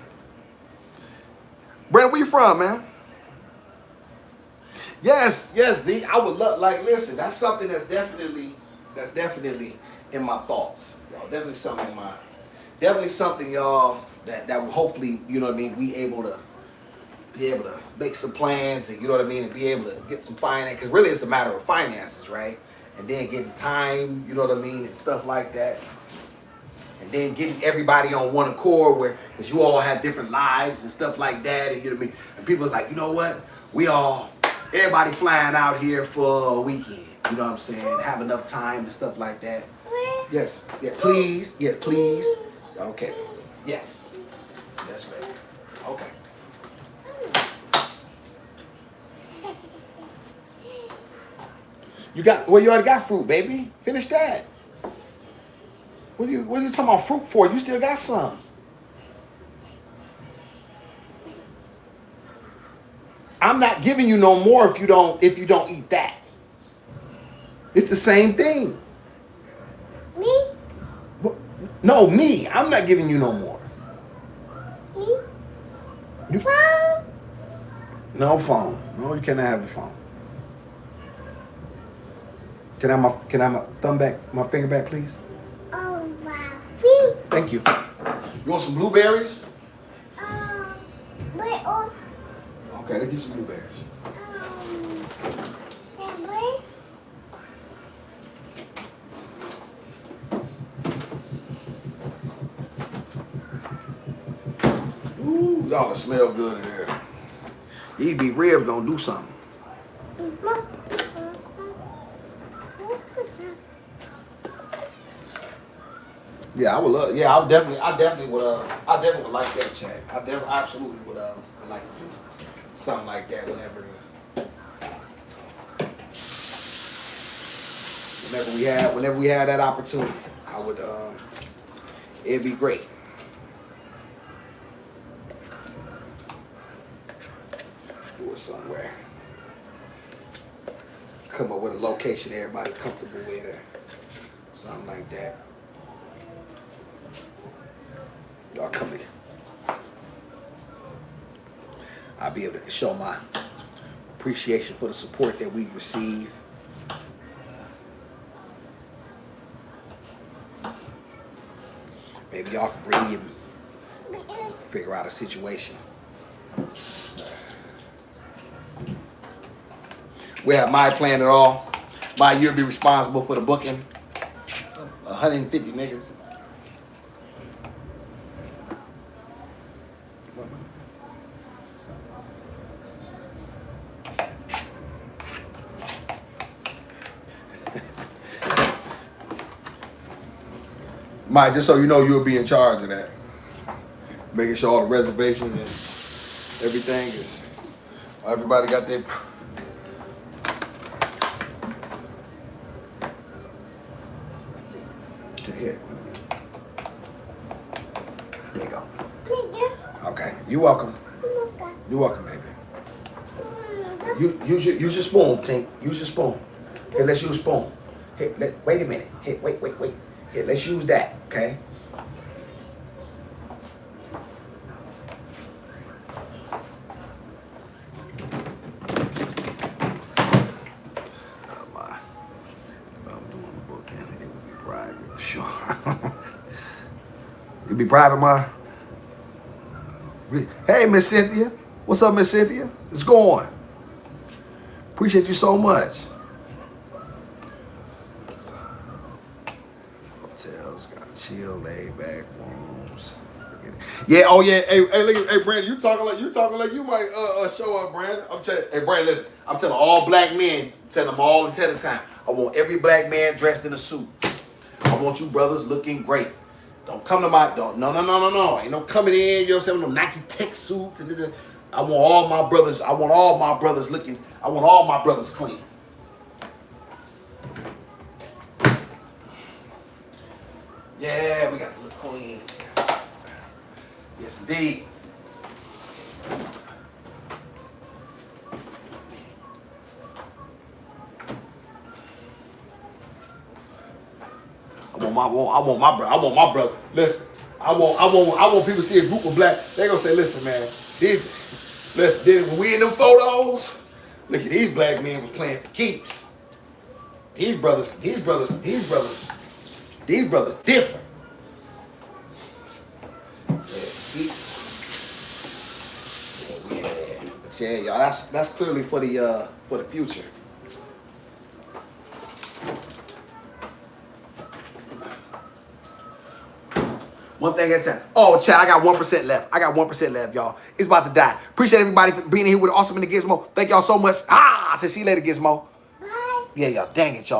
Brent, where you from, man? Yes, Z. I would love, listen, that's something that's definitely in my thoughts. Y'all, definitely something, y'all, that will hopefully, you know what I mean, be able to make some plans, and you know what I mean, and be able to get some finance, because really it's a matter of finances, right? And then getting time, you know what I mean, and stuff like that. And then getting everybody on one accord, because you all have different lives and stuff like that, and you know what I mean? And people are like, you know what? Everybody flying out here for a weekend, you know what I'm saying? Have enough time and stuff like that. Yes, yeah, please, yeah, please. Okay, yes, that's right. Okay. You already got fruit, baby. Finish that. What are you talking about fruit for? You still got some. I'm not giving you no more if you don't eat that. It's the same thing. Me? No, me. I'm not giving you no more. Me? Phone? No phone. No, you cannot have the phone. Can I have my thumb back, my finger back, please? Oh, wow. Thank you. You want some blueberries? Wait, oh. Okay, let's get some blueberries. Wait. Ooh, y'all smell good in there. These beef ribs gonna do something. Yeah, I would love. Yeah, I definitely would like that, chat. I absolutely would like to do something like that whenever we have that opportunity. I would. It'd be great. Do it somewhere. Come up with a location everybody comfortable with, or something like that. Y'all come to, I'll be able to show my appreciation for the support that we receive. Maybe y'all can bring in, figure out a situation. We have my plan at all. You'll be responsible for the booking. 150 niggas. Mike, just so you know, you'll be in charge of that. Making sure all the reservations and everything is, everybody got their. Okay, here. There you go. Okay, you're welcome. You're welcome, baby. Use your spoon, Tink. Use your spoon. Here, let's use spoon. Here, wait a minute. Here, wait. Here, let's use that, okay? I'm doing the booking. It would be private for sure. It'd be private, Ma. Hey, Miss Cynthia. What's up, Miss Cynthia? It's going. Appreciate you so much. Hotels got chill, laid back rooms. Yeah, oh yeah. Hey, look, hey, Brandon, you talking like you might show up, Brandon. I'm telling, hey, Brandon, listen. I'm telling all black men, tell them all ahead of time. I want every black man dressed in a suit. I want you brothers looking great. Don't come to my door. No. Ain't no coming in, you know what I'm saying? No Nike tech suits. I want all my brothers looking. I want all my brothers clean. Yeah, we got to look clean. Yes, indeed. I want my brother. Listen, I want people to see a group of black. They gonna say, listen, man, when we in them photos, look at these black men was playing for keeps. These brothers different. Yeah. But yeah, y'all, that's clearly for the future. One thing at a time. Oh, chat, I got 1% left. Y'all. It's about to die. Appreciate everybody for being here with Awesome in the Gizmo. Thank y'all so much. I say see you later, Gizmo. Bye. Yeah, y'all. Dang it, y'all.